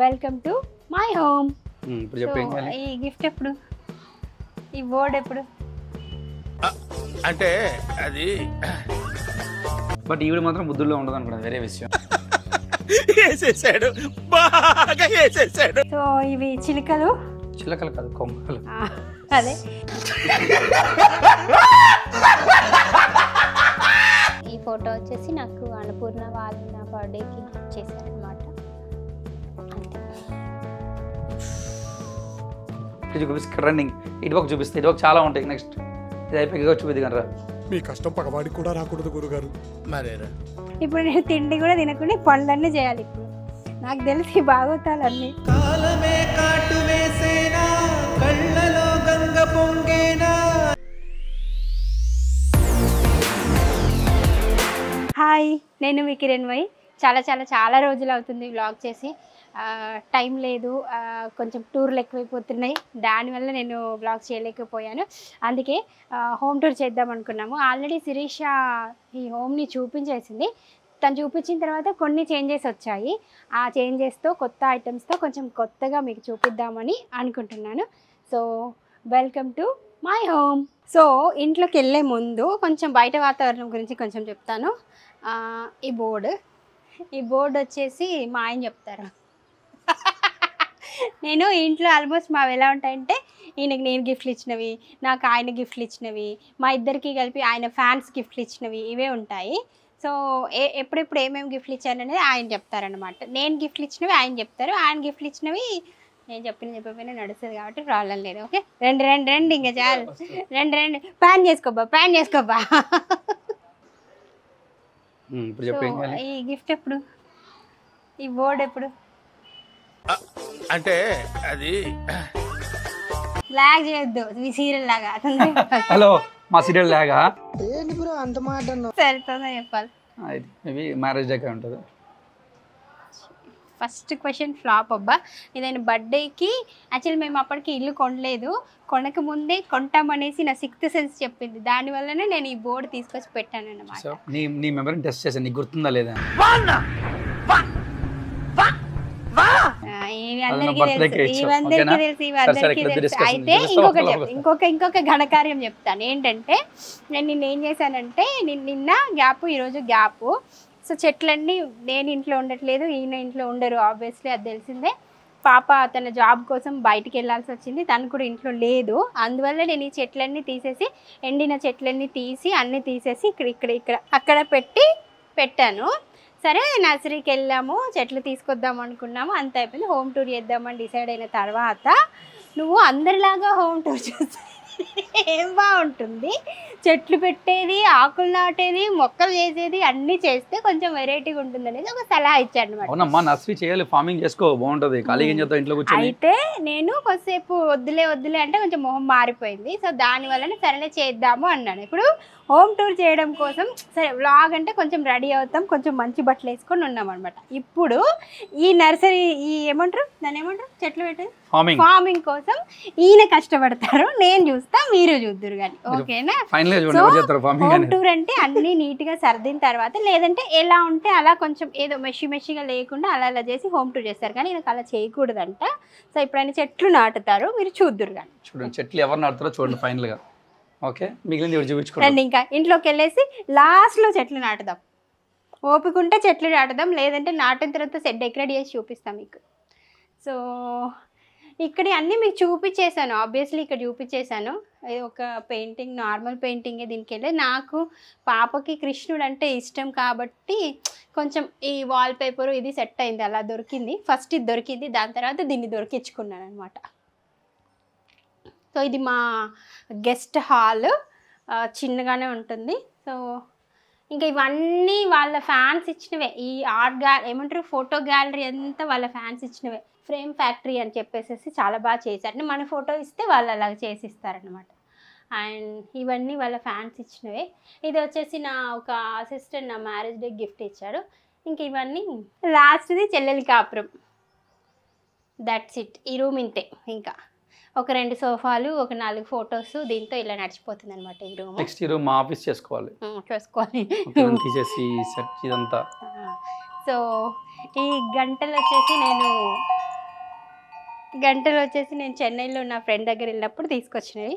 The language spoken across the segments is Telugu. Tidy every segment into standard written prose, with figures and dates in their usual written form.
Welcome to my home. ఇప్పుడు చెప్పేం ఈ గిఫ్ట్ ఎప్పుడు, ఈ బోర్డ్ ఎప్పుడు? అంటే అది బట్ ఈవిడ మాత్రం బుద్ధుల్లో ఉండదు అనుకున్నా, వేరే విషయం. వేసేసాడు, బాగా వేసేసాడు. సో ఇవి చిలుకలు, చిలకలు కాదు కొమ్మలు. అదే ఈ ఫోటో వచ్చేసి నాకు అన్నపూర్ణ వాళ్ళు నా బర్త్డేకి చేశారనమాట. ఇది చూపిస్తే రన్నింగ్ ఇటువకు చూపిస్తే ఇటువకు చాలా ఉంటాయి. నెక్స్ట్ ఇది అయిపోయి చూపిద్ది కనరా. మీ కష్టం పగవాడికి కూడా రాకూడదు గురుగారు. మరేరా ఇప్పుడు నేను తిండి కూడా తినకుండా పనులన్నీ చేయాలి. ఇప్పుడు నాకు తెలిసి బాగోతాలన్నీ. కాలమే కాటు వేసేనా కళ్ళలో గంగ పొంగేనా. హాయ్, నేను మీ కిరణ్మయి. చాలా చాలా చాలా రోజులు అవుతుంది వ్లాగ్ చేసి. టైం లేదు, కొంచెం టూర్లు ఎక్కువైపోతున్నాయి, దానివల్ల నేను వ్లాగ్ చేయలేకపోయాను. అందుకే హోమ్ టూర్ చేద్దాం అనుకున్నాము. ఆల్రెడీ శిరీష ఈ హోమ్ని చూపించేసింది. తను చూపించిన తర్వాత కొన్ని చేంజెస్ వచ్చాయి. ఆ చేంజెస్తో కొత్త ఐటమ్స్తో కొంచెం కొత్తగా మీకు చూపిద్దామని అనుకుంటున్నాను. So welcome to my home. So ఇంట్లోకి వెళ్ళే ముందు కొంచెం బయట వాతావరణం గురించి కొంచెం చెప్తాను. ఈ బోర్డు వచ్చేసి మా ఆయన చెప్తారు. నేను ఇంట్లో ఆల్మోస్ట్ మావి ఎలా ఉంటాయంటే, ఈయనకి నేను గిఫ్ట్లు ఇచ్చినవి, నాకు ఆయన గిఫ్ట్లు ఇచ్చినవి, మా ఇద్దరికి కలిపి ఆయన ఫ్యాన్స్ గిఫ్ట్లు ఇచ్చినవి, ఇవే ఉంటాయి. సో ఎప్పుడెప్పుడు ఏమేమి గిఫ్ట్లు ఇచ్చారనేది ఆయన చెప్తారనమాట. నేను గిఫ్ట్లు ఇచ్చినవి ఆయన చెప్తారు, ఆయన గిఫ్ట్లు ఇచ్చినవి నేను చెప్పకపోయినా నడుస్తుంది కాబట్టి ప్రాబ్లం లేదు. ఓకే, రెండు ఇంకా చాలు. రెండు ప్యాన్ చేసుకోబ్బా. ఈ గిఫ్ట్ ఎప్పుడు, ఈ బోర్డు ఎప్పుడు? అంటే అది బ్లాక్ చేయొద్దు, మీ సీరియల్ లాగా. హలో, మా సీరియల్ లాగా ఏంటి బ్రో అంత మాట సరితోనే చెప్పాలి. మేబీ మ్యారేజ్ డే ఉంటుంది. ఫస్ట్ క్వశ్చన్ ఫ్లాప్ అబ్బా. ఇదైనా బర్త్డేకి యాక్చువల్లీ మేము అప్పటికి ఇల్లు కొనలేదు, కొనక ముందే కొంటామనేసి నా సిక్స్త్ సెన్స్ చెప్పింది. దానివల్లనే నేను ఈ బోర్డు తీసుకొచ్చి పెట్టాను అన్నమాట. సో నీ మెమరీని టెస్ట్ చేశాను, నీకు గుర్తుందా లేదా? ఇవందరికీ తెలుసు. అయితే ఇంకొక ఘనకార్యం చెప్తాను. ఏంటంటే నేను నిన్న ఏం చేశానంటే, నిన్న గ్యాప్, ఈరోజు గ్యాప్. సో చెట్లన్నీ, నేను ఇంట్లో ఉండట్లేదు, ఈయన ఇంట్లో ఉండరు, ఆబ్వియస్లీ అది తెలిసిందే. పాప తన జాబ్ కోసం బయటికి వెళ్ళాల్సి వచ్చింది, తను కూడా ఇంట్లో లేదు. అందువల్ల నేను ఈ చెట్లన్నీ తీసేసి, ఎండిన చెట్లన్నీ తీసి అన్నీ తీసేసి ఇక్కడ అక్కడ పెట్టాను. సరే, నర్సరీకి వెళ్ళాము, చెట్లు తీసుకొద్దాం అనుకున్నాము, అంత అయిపోయింది. హోమ్ టూర్ చేద్దామని డిసైడ్ అయిన తర్వాత నువ్వు అందరిలాగా హోమ్ టూర్ చేస్తే ఏం బాగుంటుంది? చెట్లు పెట్టేది, ఆకులు నాటేది, మొక్కలు చేసేది అన్నీ చేస్తే కొంచెం వెరైటీగా ఉంటుంది అనేది ఒక సలహా ఇచ్చాడు అనమాట. అవునమ్మా, నర్సరీ చేయాలి, ఫార్మింగ్ చేసుకో, బాగుంటుంది. ఖాళీగా ఏం చేస్తావు ఇంట్లో కూర్చొని? అయితే నేను కొద్దిసేపు వద్దులే అంటే కొంచెం మొహం మారిపోయింది. సో దానివల్లనే సరేనే చేద్దాము అన్నాను. ఇప్పుడు హోమ్ టూర్ చేయడం కోసం సరే వ్లాగ్ అంటే కొంచెం రెడీ అవుతాం, కొంచెం మంచి బట్టలు వేసుకొని ఉన్నాం అనమాట. ఇప్పుడు ఈ నర్సరీ, దాన్ని ఏమంటారు, చెట్లు పెట్టేది ఫార్మింగ్ కోసం ఈయన కష్టపడతారు, నేను చూస్తా, మీరు చూద్దరు కానీ. ఓకేనా? హోమ్ టూర్ అంటే అన్ని నీట్ గా సర్దిన తర్వాత, లేదంటే ఎలా ఉంటే అలా కొంచెం ఏదో మెషిగా లేకుండా అలా చేసి హోమ్ టూర్ చేస్తారు, కానీ ఈయనకు అలా చేయకూడదంట. సో ఇప్పుడు ఆయన చెట్లు నాటుతారు, మీరు చూద్దరు కానీ. చూడండి చెట్లు ఎవరు నాటుతారో చూడండి ఫైనల్ గా. ఓకే, మిగిలింది చూపించుకోండి. ఇంకా ఇంట్లోకి వెళ్ళేసి లాస్ట్లో చెట్లు నాటుదాం. ఓపిక ఉంటే చెట్లు నాటుదాం, లేదంటే నాటిన తర్వాత సెట్ డెకరేట్ చేసి చూపిస్తాం మీకు. సో ఇక్కడ అన్నీ మీకు చూపించేశాను, ఆబ్వియస్లీ ఇక్కడ చూపించేశాను. ఇది ఒక పెయింటింగ్, నార్మల్ పెయింటింగే. దీనికి వెళ్ళి నాకు పాపకి కృష్ణుడు అంటే ఇష్టం కాబట్టి కొంచెం ఈ వాల్ పేపరు ఇది సెట్ అయింది, అలా దొరికింది. ఫస్ట్ ఇది దొరికింది, దాని తర్వాత దీన్ని దొరికించుకున్నాను అనమాట. సో ఇది మా గెస్ట్ హాల్, చిన్నగానే ఉంటుంది. సో ఇంకా ఇవన్నీ వాళ్ళ ఫ్యాన్స్ ఇచ్చినవే. ఈ ఏమంటారు, ఫోటో గ్యాలరీ అంతా వాళ్ళ ఫ్యాన్స్ ఇచ్చినవే. ఫ్రేమ్ ఫ్యాక్టరీ అని చెప్పేసి చాలా బాగా చేశారు. మన ఫోటో ఇస్తే వాళ్ళు అలాగ చేసిస్తారనమాట. అండ్ ఇవన్నీ వాళ్ళ ఫ్యాన్స్ ఇచ్చినవే. ఇది వచ్చేసి నా ఒక అసిస్టెంట్ నా మ్యారేజ్ డే గిఫ్ట్ ఇచ్చాడు. ఇంక ఇవన్నీ లాస్ట్ది చెల్లెలి కాపురం. That's it. ఈ రూమ్ ఇంతే. ఇంకా ఒక 2 సోఫాలు, ఒక 4 ఫోటోస్, దీంతో ఇలా నడిచిపోతుంది అనమాట ఈ రూమ్. నెక్స్ట్ ఈ రూమ్ మా ఆఫీస్ చేసుకోవాలి. తీసేసి సెట్ ఇదంతా. సో ఈ గంటలు వచ్చేసి నేను గంటలు వచ్చేసి నేను చెన్నైలో నా ఫ్రెండ్ దగ్గర వెళ్ళినప్పుడు తీసుకొచ్చినవి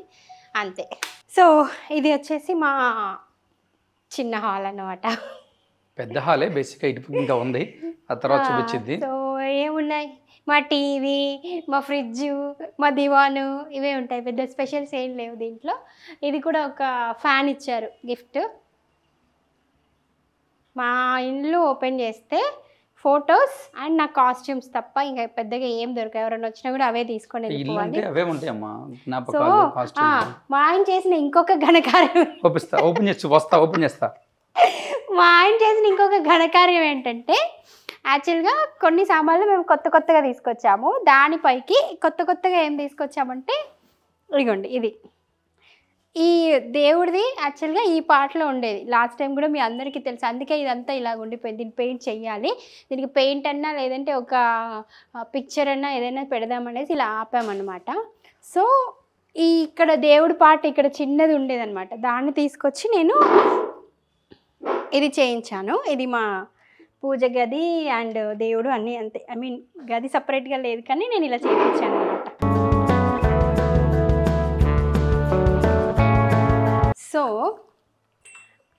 అంతే. సో ఇది వచ్చేసి మా చిన్న హాల్ అన్నమాట. పెద్ద హాలే బేసిక్గా ఇటు ఇంకా ఉంది, ఆ తర్వాత చూపించింది. సో ఏమున్నాయి, మా టీవీ, మా ఫ్రిడ్జ్, మా దివాను, ఇవే ఉంటాయి. పెద్ద స్పెషల్స్ ఏం లేవు దీంట్లో. ఇది కూడా ఒక ఫ్యాన్ ఇచ్చారు గిఫ్ట్. మా ఇల్లు ఓపెన్ చేస్తే ఫొటోస్ అండ్ నా కాస్ట్యూమ్స్ తప్ప ఇంకా పెద్దగా ఏం దొరకాయి. ఎవరైనా వచ్చినా కూడా అవే తీసుకొని వెళ్ళిపోవాలి. అవే ఉంటాయమ్మా సో జ్ఞాపకాలు, కాస్ట్యూమ్. మా ఆయన చేసిన ఇంకొక ఘనకార్యం ఓపెన్ చేస్తా. మా ఆయన చేసిన ఇంకొక ఘనకార్యం ఏంటంటే, యాక్చువల్గా కొన్ని సామాన్లు మేము కొత్తగా తీసుకొచ్చాము. దానిపైకి కొత్తగా ఏం తీసుకొచ్చామంటే ఇదిగోండి, ఇది ఈ దేవుడిది యాక్చువల్గా ఈ పాటలో ఉండేది. లాస్ట్ టైం కూడా మీ అందరికీ తెలుసు, అందుకే ఇదంతా ఇలాగ ఉండిపోయింది. దీన్ని పెయింట్ చెయ్యాలి, దీనికి పెయింట్ అన్నా లేదంటే ఒక పిక్చర్ అన్నా ఏదైనా పెడదామనేసి ఇలా ఆపామన్నమాట. సో ఇక్కడ దేవుడి పాట ఇక్కడ చిన్నది ఉండేదన్నమాట, దాన్ని తీసుకొచ్చి నేను ఇది చేయించాను. ఇది మా పూజ గది అండ్ దేవుడు అన్నీ అంతే. ఐ మీన్ గది సపరేట్గా లేదు కానీ నేను ఇలా చేయించాను అనమాట. సో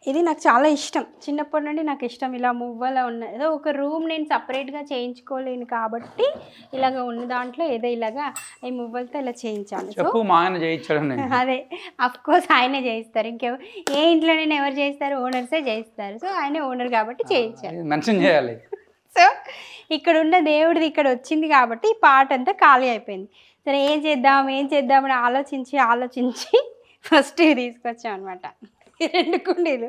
ఇది నాకు చాలా ఇష్టం, చిన్నప్పటి నుండి నాకు ఇష్టం. ఇలా మువ్వలా ఉన్న ఏదో ఒక రూమ్ నేను సపరేట్గా చేయించుకోలేను కాబట్టి ఇలాగ ఉన్న దాంట్లో ఏదో ఇలాగా ఈ మువ్వలతో ఇలా చేయించాను. సో మా ఆయన చేయించాడు. అదే అఫ్కోర్స్ ఆయనే చేయిస్తారు, ఏ ఇంట్లోనైనా ఎవరు చేస్తారు, ఓనర్సే చేయిస్తారు. సో ఆయనే ఓనర్ కాబట్టి చేయించారు. మెన్షన్ చేయాలి. సో ఇక్కడ ఉన్న దేవుడిది ఇక్కడ వచ్చింది కాబట్టి ఈ పాట అంతా ఖాళీ అయిపోయింది. సరే ఏం చేద్దామని ఆలోచించి ఫస్ట్ ఇవి తీసుకొచ్చాం అనమాట. ఈ 2 కుండీలు,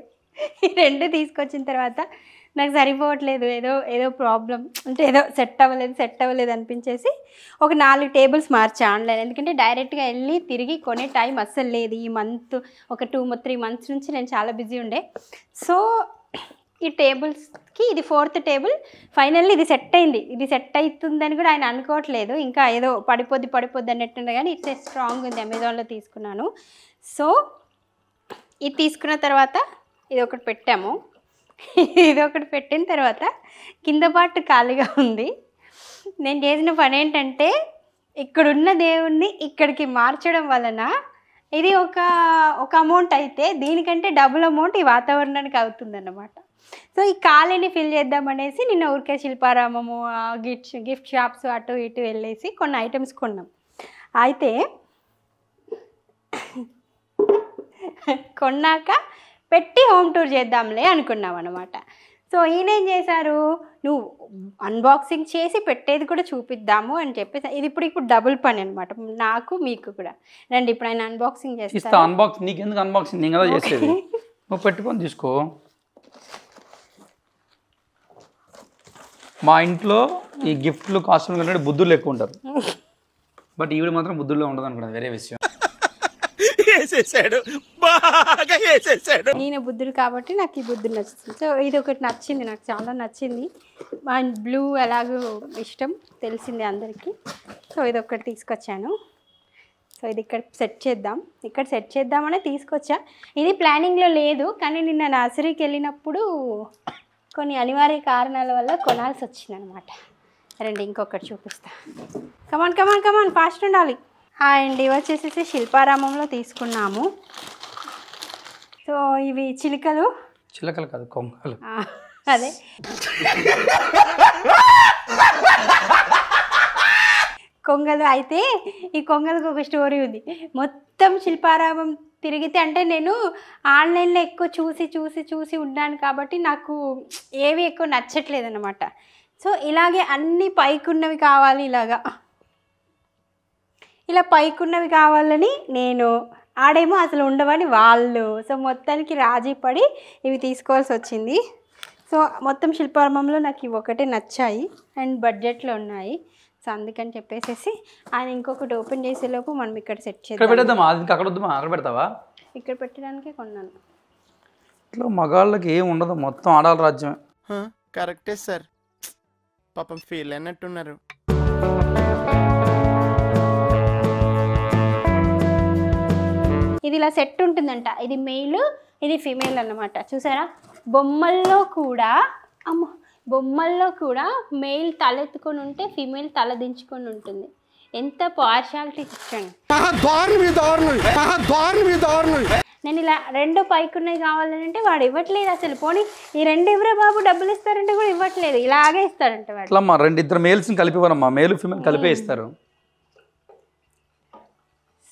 ఈ 2 తీసుకొచ్చిన తర్వాత నాకు సరిపోవట్లేదు, ఏదో ప్రాబ్లం అంటే ఏదో సెట్ అవ్వలేదు అనిపించేసి ఒక 4 టేబుల్స్ మార్చా ఆన్లైన్. ఎందుకంటే డైరెక్ట్గా వెళ్ళి తిరిగి కొనే టైం అస్సలు లేదు. ఈ మంత్ ఒక 2-3 మంత్స్ నుంచి నేను చాలా బిజీ ఉండే. సో ఈ టేబుల్స్కి ఇది 4th టేబుల్. ఫైనల్లీ ఇది సెట్ అయింది. ఇది సెట్ అవుతుందని కూడా ఆయన అనుకోవట్లేదు, ఇంకా ఏదో పడిపోద్ది అన్నట్టుండే, కానీ ఇట్స్ స్ట్రాంగ్ ఉంది. అమెజాన్లో తీసుకున్నాను. సో ఇది తీసుకున్న తర్వాత ఇది ఒకటి పెట్టాము. ఇది ఒకటి పెట్టిన తర్వాత కింద పార్ట్ ఖాళీగా ఉంది. నేను చేసిన పని ఏంటంటే ఇక్కడున్న దేవుణ్ణి ఇక్కడికి మార్చడం వలన ఇది ఒక అమౌంట్ అయితే దీనికంటే డబుల్ అమౌంట్ ఈ వాతావరణానికి అవుతుందన్నమాట. సో ఈ ఖాళీని ఫిల్ చేద్దామనేసి నిన్న ఊరికే శిల్పారామము, గిఫ్ట్ షాప్స్ అటు ఇటు వెళ్ళేసి కొన్ని ఐటమ్స్ కొన్నాం. అయితే కొన్నాక పెట్టి హోమ్ టూర్ చేద్దాంలే అనుకున్నాం అనమాట. సో ఈయన ఏం చేశారు, నువ్వు అన్బాక్సింగ్ చేసి పెట్టేది కూడా చూపిద్దాము అని చెప్పేసి, ఇది ఇప్పుడు డబుల్ పని అనమాట నాకు మీకు కూడా. రండి ఇప్పుడు ఆయన అన్బాక్సింగ్ చేస్తా. నీకు ఎందుకు అన్బాక్సింగ్, నేను కదా చేసేది, నువ్వు పెట్టుకొని తీసుకో. మా ఇంట్లో ఈ గిఫ్ట్లు కాస్ట్యూమ్ కంటే బుద్ధులు ఎక్కువ ఉంటారు, బట్ ఈవిడ మాత్రం బుద్ధుల్లో ఉండదు అనుకున్నాను, వేరే విషయం. నేను బుద్ధుడు కాబట్టి నాకు ఈ బుద్ధుడు నచ్చుతుంది. సో ఇది ఒకటి నచ్చింది, నాకు చాలా నచ్చింది. అండ్ బ్లూ ఎలాగో ఇష్టం తెలిసింది అందరికీ. సో ఇది ఒకటి తీసుకొచ్చాను. సో ఇది ఇక్కడ సెట్ చేద్దామనే తీసుకొచ్చా. ఇది ప్లానింగ్లో లేదు, కానీ నిన్న నర్సరీకి వెళ్ళినప్పుడు కొన్ని అనివార్య కారణాల వల్ల కొనాల్సి వచ్చింది అనమాట. రండి ఇంకొకటి చూపిస్తా. కమాన్ ఫాస్ట్ ఉండాలి. అండ్ ఇవి వచ్చేసి శిల్పారామంలో తీసుకున్నాము. సో ఇవి చిలుకలు కాదు, కొంగలు. అదే కొంగలు. అయితే ఈ కొంగలకు ఒక స్టోరీ ఉంది. మొత్తం శిల్పారామం తిరిగితే, అంటే నేను ఆన్లైన్లో ఎక్కువ చూసి ఉన్నాను కాబట్టి నాకు ఏవి ఎక్కువ నచ్చట్లేదు అనమాట. సో ఇలాగే అన్నీ పైకున్నవి కావాలి, ఇలా పైకున్నవి కావాలని నేను, ఆడేమో అసలు ఉండవని వాళ్ళు. సో మొత్తానికి రాజీ పడి ఇవి తీసుకోవాల్సి వచ్చింది. సో మొత్తం శిల్పారామంలో నాకు ఇవి ఒకటే నచ్చాయి అండ్ బడ్జెట్లో ఉన్నాయి. సో అందుకని చెప్పేసి ఆయన ఇంకొకటి ఓపెన్ చేసేలోపు మనం ఇక్కడ సెట్ చేద్దాం. అక్కడ పెడతావా? ఇక్కడ పెట్టడానికే కొన్నాను. ఇట్లా మగాళ్ళకి ఏం ఉండదు, మొత్తం ఆడాల రాజ్యమే. కరెక్టే సార్, పాపం ఫీల్ అయినట్టున్నారు. ఇది ఇలా సెట్ ఉంటుందంట. ఇది మెయిల్, ఇది ఫీమేల్ అన్నమాట. చూసారా, బొమ్మల్లో కూడా మెయిల్ తలెత్తుకొని ఉంటే ఫీమేల్ తల దించుకొని ఉంటుంది. ఎంత పార్షాలిటీ ఇచ్చాను. దారుణం. నేను ఇలా 2 పైకున్నవి కావాలంటే వాడు ఇవ్వట్లేదు అసలు. పోనీ ఈ 2 ఇవ్వరా బాబు డబ్బులు ఇస్తారంటే కూడా ఇవ్వట్లేదు, ఇలాగే ఇస్తారంట వాడు. అట్లా అమ్మా 2 మేల్స్ని కలిపివరమ్మా, మేలు ఫీమేల్ కలిపే ఇస్తారు.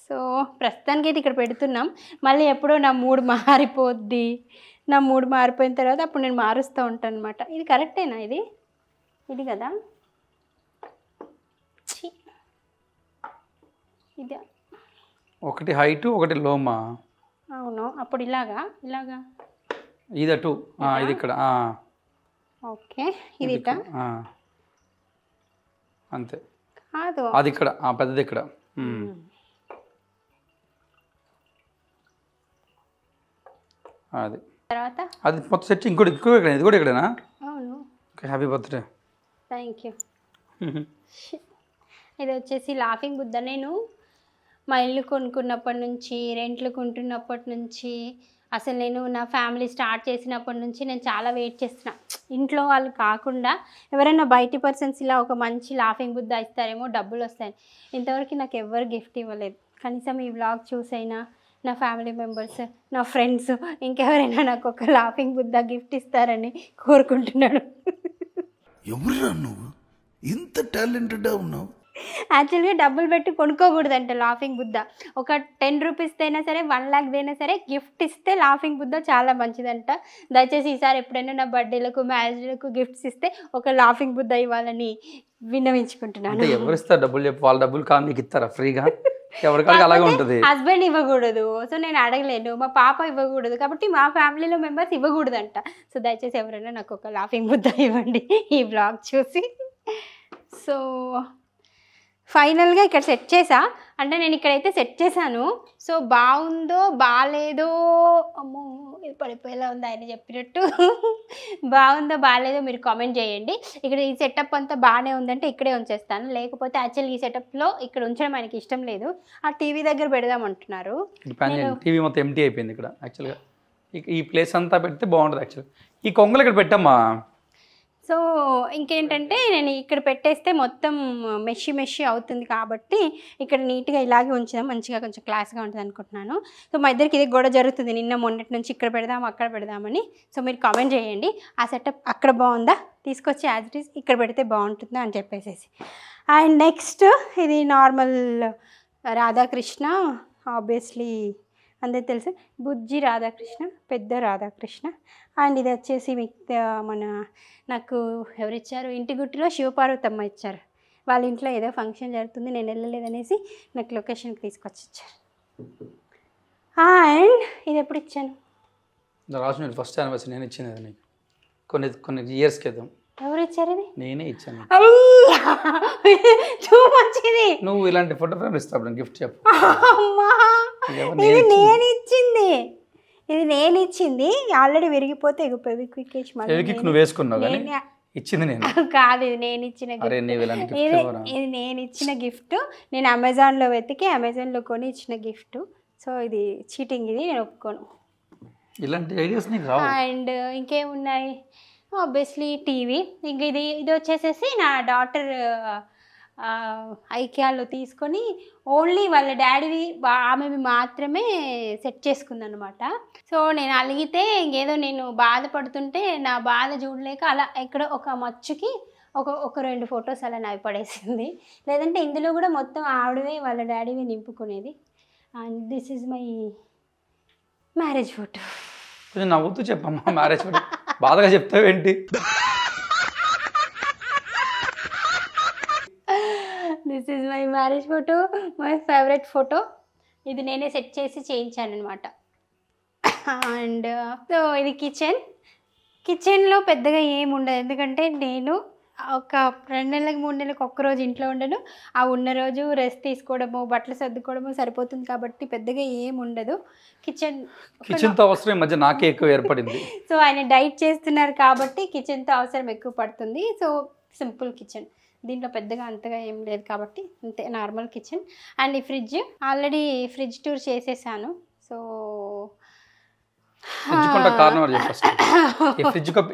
సో ప్రస్తుతానికి అయితే ఇక్కడ పెడుతున్నాం. మళ్ళీ ఎప్పుడో నా మూడు మారిపోద్ది, నా మూడు మారిపోయిన తర్వాత అప్పుడు నేను మారుస్తూ ఉంటాను అనమాట. ఇది కరెక్టేనా? ఇది కదా, ఇది ఒకటి హైట్ ఒకటి లోమా. అవును, అప్పుడు ఇలాగా ఇది అటు, ఇది ఇక్కడ. ఓకే, ఇది ఇట అంతే కాదు, అది ఇక్కడ పెద్దది ఇక్కడ. అది తర్వాత అది మొత్తం సెట్. ఇంకోటి ఇక్కడ, ఇది కూడా ఇక్కడేనా? అవును. Happy birthday. Thank you. ఇది వచ్చేసి లాఫింగ్ బుద్ధ. నేను మా ఇల్లు కొనుక్కున్నప్పటి నుంచి, రెంట్లు కొంటున్నప్పటి నుంచి, అసలు నేను నా ఫ్యామిలీ స్టార్ట్ చేసినప్పటి నుంచి నేను చాలా వెయిట్ చేస్తున్నా. ఇంట్లో వాళ్ళు కాకుండా ఎవరైనా బయటి పర్సన్స్ ఇలా ఒక మంచి లాఫింగ్ బుద్ధ ఇస్తారేమో, డబ్బులు వస్తాయి. ఇంతవరకు నాకు ఎవరు గిఫ్ట్ ఇవ్వలేదు. కనీసం ఈ వ్లాగ్ చూసైనా నా ఫ్యామిలీ మెంబర్స్, నా ఫ్రెండ్స్, ఇంకెవరైనా నాకు ఒక లాఫింగ్ బుద్ధ గిఫ్ట్ ఇస్తారని కోరుకుంటున్నాను. ఎవరురా నువ్వు ఇంత టాలెంటెడ్గా ఉన్నావు? యాక్చువల్గా డబ్బులు పెట్టి కొనుక్కోకూడదంట లాఫింగ్ బుద్ధ. ఒక 10 రూపీస్ అయినా సరే, 1 lakh అయినా సరే గిఫ్ట్ ఇస్తే లాఫింగ్ బుద్ధ చాలా మంచిదంట. దయచేసి ఈసారి ఎప్పుడైనా నా బర్త్డేలకు, మ్యారేజ్లకు గిఫ్ట్స్ ఇస్తే ఒక లాఫింగ్ బుద్ధ ఇవ్వాలని విన్నవించుకుంటున్నాను. ఎవరు ఇస్తారు డబ్బులు? చెప్పు, వాళ్ళ డబ్బులు కాదు నీకు ఇస్తారా ఫ్రీగా? ఎవరికాడికి అలాగే ఉంటుంది. హస్బెండ్ ఇవ్వకూడదు, సో నేను అడగలేను. మా పాప ఇవ్వకూడదు, కాబట్టి మా ఫ్యామిలీలో మెంబర్స్ ఇవ్వకూడదంట. సో దయచేసి ఎవరైనా నాకు ఒక లాఫింగ్ బుద్ధ ఇవ్వండి ఈ బ్లాగ్ చూసి. సో ఫైనల్గా ఇక్కడ సెట్ చేసా, అంటే నేను ఇక్కడైతే సెట్ చేశాను. సో బాగుందో బాగాలేదో, అమ్మో ఇది పడిపోయేలా ఉంది ఆయన చెప్పినట్టు. బాగుందో బాగాలేదో మీరు కామెంట్ చేయండి. ఇక్కడ ఈ సెటప్ అంతా బాగానే ఉందంటే ఇక్కడే ఉంచేస్తాను, లేకపోతే యాక్చువల్లీ ఈ సెటప్లో ఇక్కడ ఉంచడం ఆయనకి ఇష్టం లేదు. ఆ టీవీ దగ్గర పెడదామంటున్నారు. టీవీ మొత్తం ఎంటీ అయిపోయింది ఇక్కడ. యాక్చువల్గా ఈ ప్లేస్ అంతా పెడితే బాగుంటుంది. యాక్చువల్గా ఈ కొంగలు ఇక్కడ పెట్టమ్మా. సో ఇంకేంటంటే నేను ఇక్కడ పెట్టేస్తే మొత్తం మెషి అవుతుంది, కాబట్టి ఇక్కడ నీట్గా ఇలాగే ఉంచుదాం, మంచిగా కొంచెం క్లాస్గా ఉంటుంది అనుకుంటున్నాను. సో మా ఇద్దరికి ఇది గొడవ జరుగుతుంది, నిన్న మొన్నటి నుంచి ఇక్కడ పెడదాం అక్కడ పెడదామని. సో మీరు కామెంట్ చేయండి, ఆ సెటప్ అక్కడ బాగుందా, తీసుకొచ్చి యాజ్ ఇట్ ఈస్ ఇక్కడ పెడితే బాగుంటుందా అని చెప్పేసి. అండ్ నెక్స్ట్ ఇది నార్మల్ రాధాకృష్ణ, ఆబ్వియస్లీ అందరికి తెలుసు, బుజ్జి రాధాకృష్ణ, పెద్ద రాధాకృష్ణ. అండ్ ఇది వచ్చేసి మన నాకు ఎవరిచ్చారు, ఇంటి గుట్టులో శివపార్వతమ్మ ఇచ్చారు. వాళ్ళ ఇంట్లో ఏదో ఫంక్షన్ జరుగుతుంది, నేను వెళ్ళలేదనేసి నాకు లొకేషన్కి తీసుకొచ్చి ఇచ్చారు. అండ్ ఇది ఎప్పుడు ఇచ్చాను? రాజు ఫస్ట్ యానివర్సరీ నేను ఇచ్చింది అది నీకు కొన్ని ఇయర్స్ క్రితం. ఎవరు ఇచ్చారు ఇది? నేనే ఇచ్చాను. చూపించింది నువ్వు ఇలాంటి ఫోటో ఫ్రేమ్ ఇస్తావు గిఫ్ట్ చెప్పు. ఇది నేను ఇచ్చింది, ఇది నేను ఇచ్చింది. ఆల్రెడీ విరిగిపోతే ఫెవిక్విక్ నువ్వు వేసుకున్నావు కానీ ఇచ్చింది నేను కాదు, ఇది నేను ఇచ్చిన గిఫ్ట్. ఇది నేను ఇచ్చిన గిఫ్ట్. నేను అమెజాన్లో వెతికి అమెజాన్లో కొని ఇచ్చిన గిఫ్ట్. సో ఇది చీటింగ్, ఇది నేను ఒప్పుకోను. ఇలాంటి ఐడియాస్ నీకు రావు. అండ్ ఇంకేమున్నాయి, ఆబ్వియస్లీ టీవీ. ఇంక ఇది వచ్చేసేసి నా డాటర్ ఐక్యాలో తీసుకొని ఓన్లీ వాళ్ళ డాడీవి ఆమెవి మాత్రమే సెట్ చేసుకుందనమాట. సో నేను అలిగితే ఇంకేదో నేను బాధపడుతుంటే నా బాధ చూడలేక అలా ఎక్కడ ఒక మచ్చుకి ఒక 2 ఫొటోస్ అలా నావి పడేసింది. లేదంటే ఇందులో కూడా మొత్తం ఆవిడవే వాళ్ళ డాడీవి నింపుకునేది. And this is my marriage photo. కొంచెం నవ్వుతూ చెప్పమ్మా మ్యారేజ్ ఫోటో, బాధగా చెప్తావేంటి? This is my marriage photo, my favourite photo. ఇది నేనే సెట్ చేసి చేయించాను అనమాట. అండ్ సో ఇది కిచెన్లో పెద్దగా ఏమి ఉండదు, ఎందుకంటే నేను ఒక 2 నెలలకు 3 నెలలకు ఒక్కరోజు ఇంట్లో ఉండను. ఆ ఉన్న రోజు రెస్ట్ తీసుకోవడము, బట్టలు సర్దుకోవడము సరిపోతుంది, కాబట్టి పెద్దగా ఏమి ఉండదు. కిచెన్తో అవసరం ఈ మధ్య నాకే ఎక్కువ ఏర్పడింది. సో ఆయన డైట్ చేస్తున్నారు కాబట్టి కిచెన్తో అవసరం ఎక్కువ పడుతుంది. సో సింపుల్ కిచెన్, దీంట్లో పెద్దగా అంతగా ఏం లేదు కాబట్టి అంతే, నార్మల్ కిచెన్. అండ్ ఈ ఫ్రిడ్జ్, ఆల్రెడీ ఫ్రిడ్జ్ టూర్ చేసేసాను. సో కారణం ఫస్ట్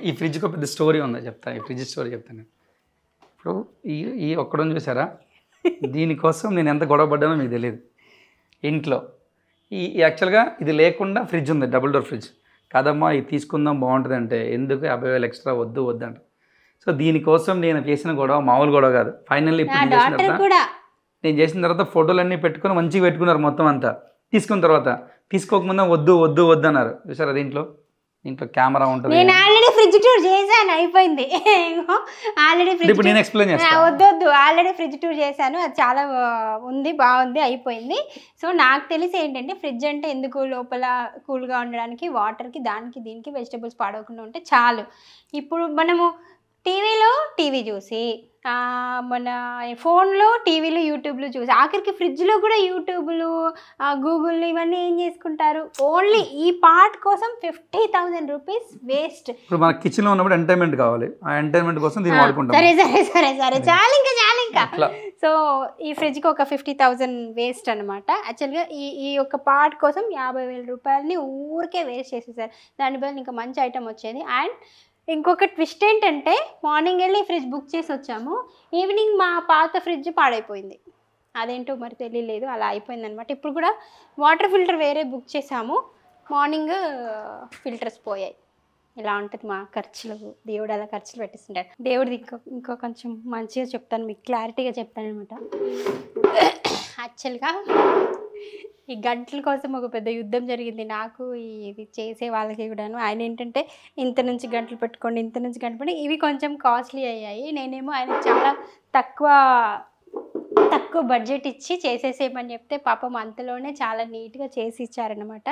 ఈ ఫ్రిడ్జ్కి పెద్ద స్టోరీ ఉందా చెప్తాను. ఈ ఫ్రిడ్జ్ స్టోరీ చెప్తాను. ఇప్పుడు ఈ ఒక్కడని చూసారా, దీనికోసం నేను ఎంత గొడవ పడ్డానో మీకు తెలియదు. ఇంట్లో యాక్చువల్గా ఇది లేకుండా ఫ్రిడ్జ్ ఉంది, డబుల్ డోర్ ఫ్రిడ్జ్. కాదమ్మా ఇది తీసుకుందాం బాగుంటుంది అంటే ఎందుకు 50,000 ఎక్స్ట్రా వద్దు వద్దంట. సో దీనికోసం నేను చేసిన గొడవ మామూలు గొడవ కాదు. ఫైనల్లీ నేను చేసిన తర్వాత ఫోటోలన్నీ పెట్టుకొని మంచిగా పెట్టుకున్నారు మొత్తం అంతా. తీసుకున్న తర్వాత తీసుకోకముందే వద్దు వద్దు వద్దు అన్నారు. చూసారా దీంట్లో కెమెరా ఉంటుంది. నేను ఆల్రెడీ ఫ్రిడ్జ్ టూర్ చేశాను, అయిపోయింది. ఆల్రెడీ ఇప్పుడు నేను ఎక్స్ప్లెయిన్ చేస్తాను. వద్దు ఆల్రెడీ ఫ్రిడ్జ్ టూర్ చేశాను, అది చాలా ఉంది, బాగుంది, అయిపోయింది. సో నాకు తెలిసి ఏంటంటే ఫ్రిడ్జ్ అంటే ఎందుకు, లోపల కూల్గా ఉండడానికి, వాటర్కి, దానికి దీనికి, వెజిటబుల్స్ పాడవకుండా ఉంటే చాలు. ఇప్పుడు మనము టీవీ చూసి, మన ఫోన్లో టీవీలు యూట్యూబ్లు చూసి, ఆఖరికి ఫ్రిడ్జ్లో కూడా యూట్యూబ్లు, గూగుల్ ఇవన్నీ ఏం చేసుకుంటారు, ఓన్లీ ఈ పార్ట్ కోసం 50,000 రూపీస్ వేస్ట్. ఇప్పుడు మన కిచెన్లో ఉన్నప్పుడు ఎంటర్టైన్మెంట్ కావాలి, ఆ ఎంటర్టైన్మెంట్ కోసం దీన్ని వాడుకుంటాం. సరే చాలు ఇంకా. సో ఈ ఫ్రిడ్జ్కి ఒక 50,000 వేస్ట్ అనమాట. యాక్చువల్గా ఈ యొక్క పార్ట్ కోసం 50,000 రూపాయలని ఊరికే వేస్ట్ చేసేసారు. దాని బదులు ఇంకా మంచి ఐటమ్ వచ్చేది. అండ్ ఇంకొక ట్విస్ట్ ఏంటంటే, మార్నింగ్ వెళ్ళి ఫ్రిడ్జ్ బుక్ చేసి వచ్చాము, ఈవినింగ్ మా పాత ఫ్రిడ్జ్ పాడైపోయింది. అదేంటో మరి తెలియలేదు, అలా అయిపోయిందనమాట. ఇప్పుడు కూడా వాటర్ ఫిల్టర్ వేరే బుక్ చేసాము, మార్నింగ్ ఫిల్టర్స్ పోయాయి. ఇలా ఉంటుంది మా ఖర్చులు. దేవుడు అలా ఖర్చులు పెట్టిస్తుంటాడు. దేవుడిది ఇంకో కొంచెం మంచిగా చెప్తాను, మీకు క్లారిటీగా చెప్తాను అనమాట. యాక్చువల్గా ఈ గంటల కోసం ఒక పెద్ద యుద్ధం జరిగింది నాకు, ఇది చేసే వాళ్ళకి కూడాను. ఆయన ఏంటంటే ఇంత నుంచి గంటలు పెట్టుకోండి, ఇంత నుంచి గంటలు పెట్టి, ఇవి కొంచెం కాస్ట్లీ అయ్యాయి. నేనేమో ఆయన చాలా తక్కువ బడ్జెట్ ఇచ్చి చేసేసేయమని చెప్తే పాపం అంతలోనే చాలా నీట్గా చేసి ఇచ్చారనమాట.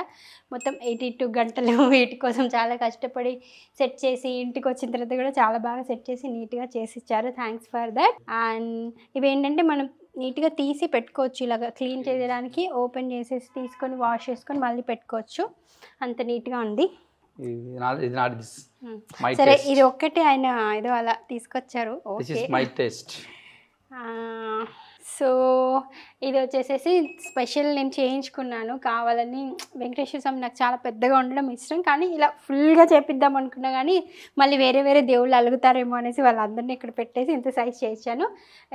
మొత్తం 82 గంటలు వీటి కోసం చాలా కష్టపడి సెట్ చేసి, ఇంటికి వచ్చిన తర్వాత కూడా చాలా బాగా సెట్ చేసి నీట్గా చేసి ఇచ్చారు. Thanks for that. అండ్ ఇవి ఏంటంటే మనం నీట్గా తీసి పెట్టుకోవచ్చు, ఇలాగ క్లీన్ చేయడానికి ఓపెన్ చేసేసి తీసుకొని వాష్ చేసుకొని మళ్ళీ పెట్టుకోవచ్చు, అంత నీట్గా ఉంది. సరే ఇది ఒక్కటి ఆయన ఏదో అలా తీసుకొచ్చారు. ఓకే. సో ఇది వచ్చేసేసి స్పెషల్ నేను చేయించుకున్నాను కావాలని. వెంకటేశ్వర స్వామి నాకు చాలా పెద్దగా ఉండడం ఇష్టం, కానీ ఇలా ఫుల్గా చేపిద్దాం అనుకున్నా కానీ మళ్ళీ వేరే దేవుళ్ళు అలుగుతారేమో అనేసి వాళ్ళందరినీ ఇక్కడ పెట్టేసి ఇంత సైజ్ చేయించాను.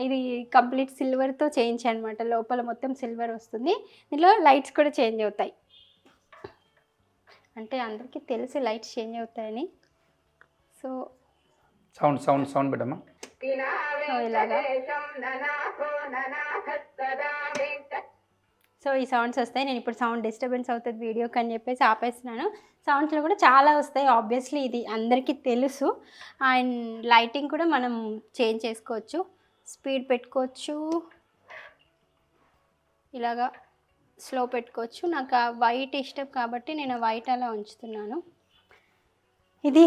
ఇది కంప్లీట్ సిల్వర్తో చేయించాను అనమాట. లోపల మొత్తం సిల్వర్ వస్తుంది. దీనిలో లైట్స్ కూడా చేంజ్ అవుతాయి, అంటే అందరికీ తెలుసు లైట్స్ చేంజ్ అవుతాయని. సో సౌండ్ పెట్టమ్మా. సో ఈ సౌండ్స్ వస్తాయి. నేను ఇప్పుడు సౌండ్ డిస్టర్బెన్స్ అవుతుంది వీడియోకి అని చెప్పేసి ఆపేస్తున్నాను. సౌండ్స్లో కూడా చాలా వస్తాయి, ఆబ్వియస్లీ ఇది అందరికీ తెలుసు. అండ్ లైటింగ్ కూడా మనం చేంజ్ చేసుకోవచ్చు, స్పీడ్ పెట్టుకోవచ్చు, ఇలాగా స్లో పెట్టుకోవచ్చు. నాకు ఆ వైట్ ఇష్టం కాబట్టి నేను వైట్ అలా ఉంచుతున్నాను. ఇది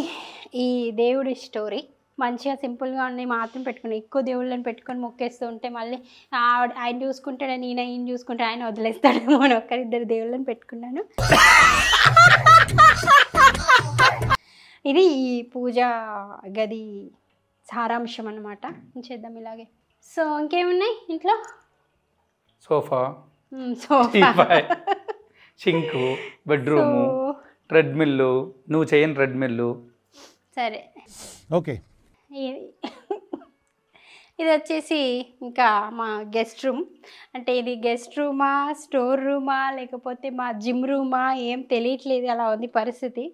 ఈ దేవుడి స్టోరీ. మంచిగా సింపుల్గా ఉన్నాయి మాత్రం పెట్టుకుని, ఎక్కువ దేవుళ్ళని పెట్టుకొని మొక్కేస్తూ ఉంటే మళ్ళీ ఆయన చూసుకుంటాడని ఈయన చూసుకుంటే ఆయన వదిలేస్తాడేమో అని ఒక్కరిద్దరు దేవుళ్ళని పెట్టుకున్నాను. ఇది ఈ పూజా గది సారాంశం అన్నమాట. చేద్దాం ఇలాగే. సో ఇంకేమున్నాయి ఇంట్లో? సోఫా, సింకు, బెడ్రూము, ట్రెడ్మిల్లు, నువ్వు చేయని ట్రెడ్మిల్లు. సరే ఓకే. ఇది వచ్చేసి ఇంకా మా గెస్ట్ రూమ్. అంటే ఇది గెస్ట్ రూమా, స్టోర్ రూమా, లేకపోతే మా జిమ్ రూమా ఏం తెలియట్లేదు, అలా ఉంది పరిస్థితి.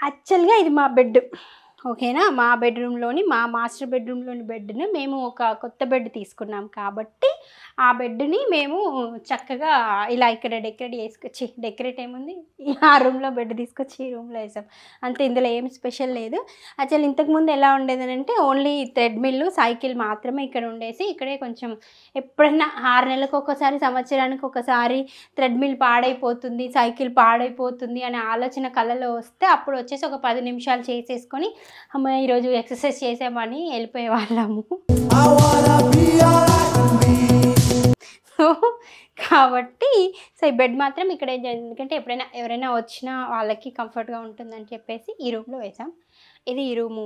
యాక్చువల్గా ఇది మా బెడ్, ఓకేనా. మా బెడ్రూమ్లోని, మా మాస్టర్ బెడ్రూమ్లోని బెడ్ని మేము ఒక కొత్త బెడ్ తీసుకున్నాం కాబట్టి ఆ బెడ్ని మేము చక్కగా ఇలా ఇక్కడ డెకరేట్ ఏముంది, ఆ రూమ్లో బెడ్ తీసుకొచ్చి ఈ రూమ్లో వేసాం అంతే. ఇందులో ఏం స్పెషల్ లేదు. యాక్చువల్ ఇంతకుముందు ఎలా ఉండేది అంటే ఓన్లీ థ్రెడ్మిల్, సైకిల్ మాత్రమే ఇక్కడ ఉండేసి, ఇక్కడే కొంచెం ఎప్పుడన్నా 6 నెలలకు ఒకసారి, సంవత్సరానికి ఒకసారి థ్రెడ్మిల్ పాడైపోతుంది, సైకిల్ పాడైపోతుంది అనే ఆలోచన కళ్ళలో వస్తే అప్పుడు వచ్చేసి ఒక 10 నిమిషాలు చేసేసుకొని అమ్మ ఈరోజు ఎక్సర్సైజ్ చేసామని వెళ్ళిపోయే వాళ్ళము. కాబట్టి సో ఈ బెడ్ మాత్రం ఇక్కడ ఏం జరిగింది ఎందుకంటే ఎవరైనా వచ్చినా వాళ్ళకి కంఫర్ట్గా ఉంటుందని చెప్పేసి ఈ రూమ్లో వేసాం. ఇది ఈ రూము